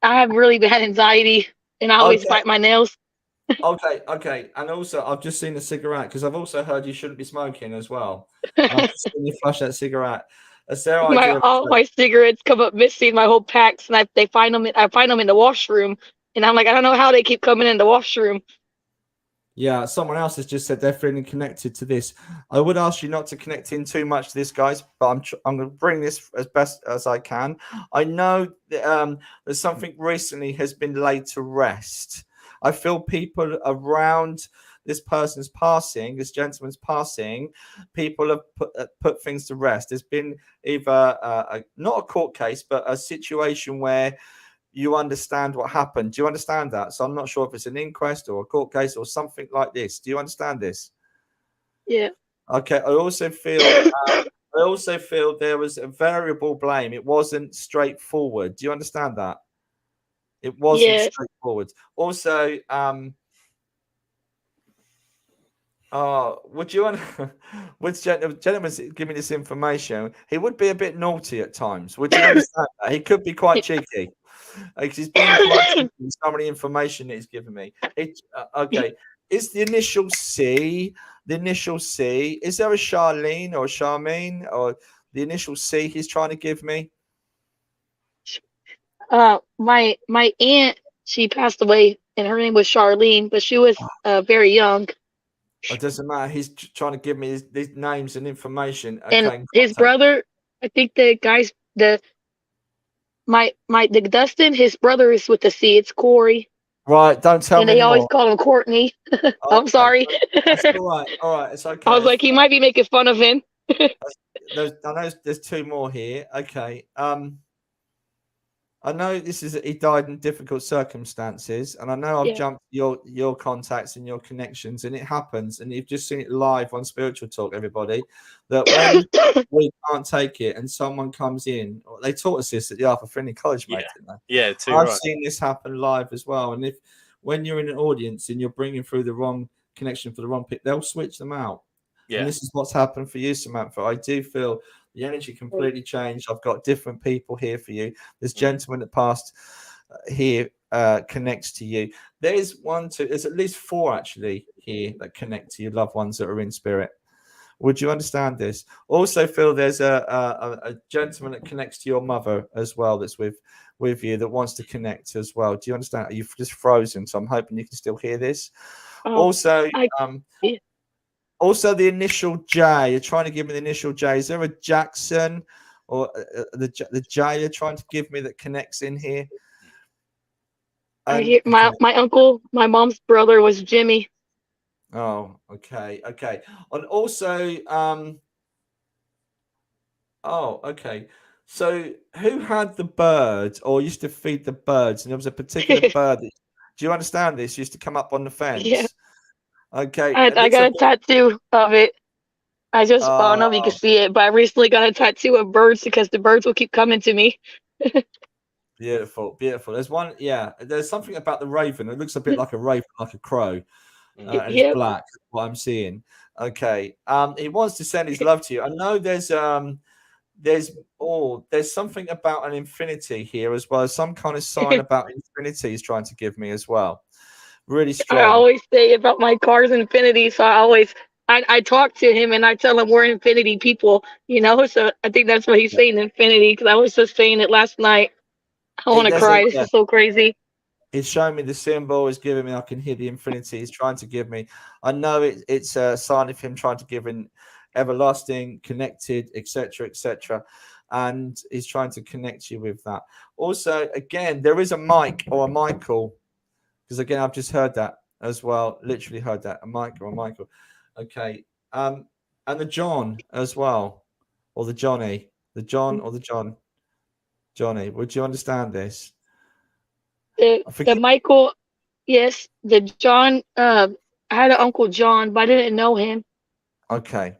S5: I have really bad anxiety, and I always bite my nails.
S1: Okay. And also, I've just seen a cigarette because I've also heard you shouldn't be smoking as well. I've just seen you flush that cigarette. That's their idea.
S5: All my cigarettes come up missing, my whole packs, and I find them in the washroom, and I'm like, I don't know how they keep coming in the washroom.
S1: Yeah, someone else has just said they're feeling connected to this. I would ask you not to connect in too much to this, guys, but I'm going to bring this as best as I can. I know that something recently has been laid to rest. I feel people around this person's passing, this gentleman's passing, people have put things to rest. There's been either not a court case, but a situation where you understand what happened. Do you understand that? So I'm not sure if it's an inquest or a court case or something like this. Do you understand this?
S5: Yeah.
S1: Okay. I also feel there was a variable blame. It wasn't straightforward. Do you understand that? It wasn't straightforward. Also, would gentleman's give me this information? He would be a bit naughty at times. Would you understand that? He could be quite cheeky. He's being quite cheeky with some of the information that he's given me. Okay. Is the initial C? Is there a Charlene or a Charmaine or the initial C he's trying to give me?
S5: My aunt, she passed away, and her name was Charlene, but she was very young.
S1: It doesn't matter. He's trying to give me these names and information. Okay.
S5: And his brother, I think the Dustin, his brother is with the C. It's Corey.
S1: Right. Don't tell me.
S5: And they always call him Courtney. I'm sorry.
S1: That's all right. All right. It's okay.
S5: I was like, he might be making fun of him.
S1: I know there's two more here. Okay. I know he died in difficult circumstances, and I know I've jumped your contacts and your connections, and it happens, and you've just seen it live on Spiritual Talk, everybody, that when we can't take it and someone comes in, they taught us this at the Arthur Finney College, mate, didn't they?
S2: Yeah,
S1: I've seen this happen live as well, and when you're in an audience and you're bringing through the wrong connection for the wrong pick, they'll switch them out. Yeah. And this is what's happened for you, Samantha. I do feel the energy completely changed. I've got different people here for you. This gentleman that passed here connects to you. There's at least 4 actually here that connect to your loved ones that are in spirit. Would you understand this? Also, Phil, there's a gentleman that connects to your mother as well that's with you that wants to connect as well. Do you understand? You've just frozen, so I'm hoping you can still hear this. Also, the initial J. You're trying to give me the initial J. Is there a Jackson or the J you're trying to give me that connects in here?
S5: My uncle, my mom's brother was Jimmy.
S1: Oh, okay. And also, Oh, okay. So who had the bird or used to feed the birds? And there was a particular bird that, do you understand this? Used to come up on the
S5: Yeah,
S1: fence. Okay. It
S5: I
S1: looks a
S5: got a
S1: bit
S5: tattoo of it. I don't know if you can
S1: oh,
S5: see it, but I recently got a tattoo of birds because the birds will keep coming to me.
S1: beautiful, beautiful. There's one, yeah. There's something about the raven. It looks a bit like a raven, like a crow. And it's
S5: Yep.
S1: black, what I'm seeing. Okay. He wants to send his love to you. I know there's there's something about an infinity here as well. Some kind of sign about infinity he's trying to give me as well. Really
S5: I
S1: strong.
S5: always say about my car's infinity, so I talk to him and I tell him we're infinity people, you know. So I think that's what he's
S1: Yeah.
S5: saying, infinity. Because I was just saying it last night. I want to
S1: There's a
S5: cry. This
S1: yeah.
S5: is so crazy.
S1: He's showing me the symbol. He's giving me. I can hear the infinity. He's trying to give me. I know it's a sign of him trying to give in everlasting, connected, etc., etc. And he's trying to connect you with that. Also, again, there is a Mike or a Michael, because again, I've just heard that as well. Literally heard that, a Mike or a Michael. Okay, and the John as well, or the Johnny, the John or the Johnny. Would you understand this? I
S5: The
S1: forget.
S5: Michael, yes, the John. I had an uncle John, but I didn't know him.
S1: Okay,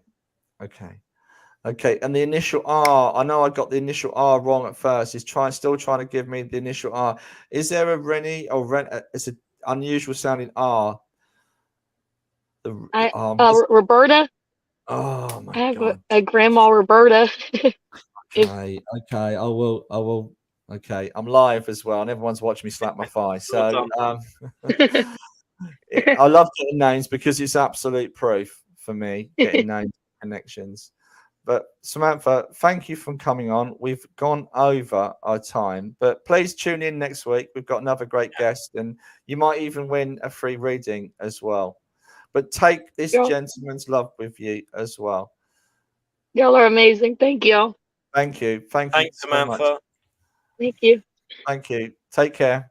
S1: okay. Okay, and the initial R, I know I got the initial R wrong at first. He's still trying to give me the initial R. Is there a Rennie or Ren? It's an unusual sounding R. The
S5: Roberta.
S1: oh
S5: I
S1: my
S5: have
S1: God.
S5: a grandma Roberta. If
S1: Okay, okay. I will. Okay, I'm live as well, and everyone's watching me slap my thigh.
S2: Well
S1: So,
S2: done.
S1: I love getting names because it's absolute proof for me getting names connections. But Samantha, thank you for coming on. We've gone over our time, but please tune in next week. We've got another great guest, and you might even win a free reading as well. But take this
S5: y'all,
S1: gentleman's love with you as well.
S5: y'all are amazing. Thank y'all.
S1: Thank you. Thank you
S2: Thanks,
S1: so much.
S2: Samantha.
S5: Thank you.
S1: Thank you. Take care.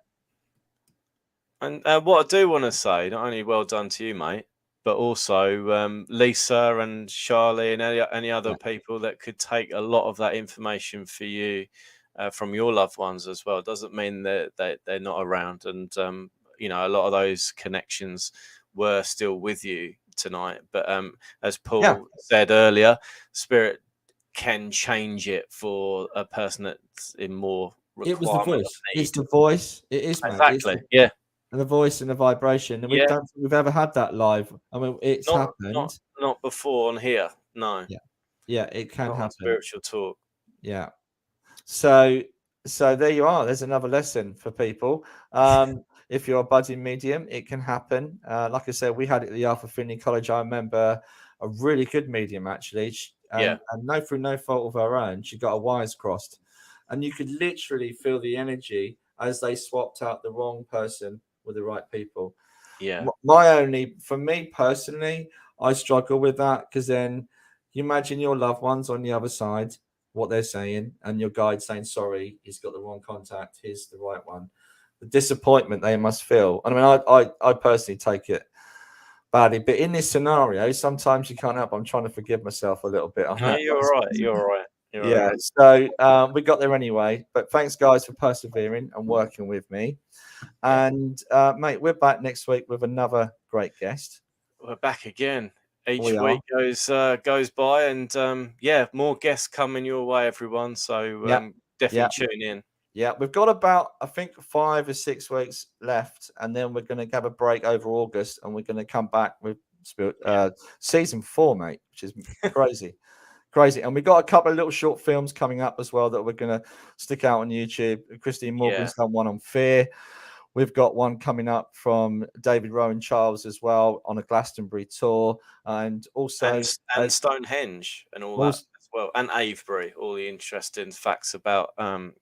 S2: And what I do want to say, not only well done to you, mate, but also Lisa and Charlie and any other people that could take a lot of that information for you from your loved ones as well. Doesn't mean that they're not around. And, you know, a lot of those connections were still with you tonight. But as Paul said earlier, spirit can change it for a person that's in more
S1: It was the
S2: requirement
S1: voice.
S2: of need.
S1: It's the voice. It is, mate.
S2: Exactly. Yeah.
S1: And the voice and the vibration. And we don't think we've ever had that live. I mean, it's happened.
S2: Not before on here. No.
S1: Yeah, it can
S2: Not on
S1: happen.
S2: Spiritual Talk.
S1: Yeah. So there you are. There's another lesson for people. If you're a budding medium, it can happen. Like I said, we had it at the Alpha Affinity College. I remember a really good medium actually. And through no fault of her own, she got her wires crossed. And you could literally feel the energy as they swapped out the wrong person with the right people.
S2: Yeah.
S1: For me personally, I struggle with that because then you imagine your loved ones on the other side, what they're saying, and your guide saying, sorry, he's got the wrong contact, here's the right one. The disappointment they must feel. I mean, I personally take it badly, but in this scenario, sometimes you can't help. I'm trying to forgive myself a little bit on
S2: No,
S1: that.
S2: you're right. You're right.
S1: Yeah. So we got there anyway. But thanks, guys, for persevering and working with me. And mate, we're back next week with another great guest.
S2: We're back again. Each week goes by, and more guests coming your way, everyone. So definitely tune in.
S1: Yeah, we've got about, I think, 5 or 6 weeks left, and then we're going to have a break over August, and we're going to come back with season 4, mate, which is crazy. Crazy. And we've got a couple of little short films coming up as well that we're going to stick out on YouTube. Christine Morgan's done one on fear. We've got one coming up from David Rowan Charles as well on a Glastonbury tour, and also
S2: and Stonehenge and all that as well, and Avebury. All the interesting facts about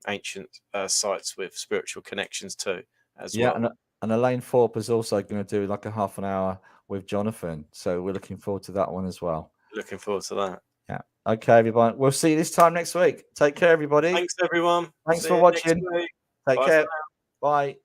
S2: ancient sites with spiritual connections too, as well.
S1: Yeah, and Elaine Thorpe is also going to do like a half an hour with Jonathan, so we're looking forward to that one as well.
S2: Looking forward to that.
S1: Yeah. Okay, everyone. We'll see you this time next week. Take care, everybody.
S2: Thanks, everyone.
S1: Thanks for watching. Take care. Bye.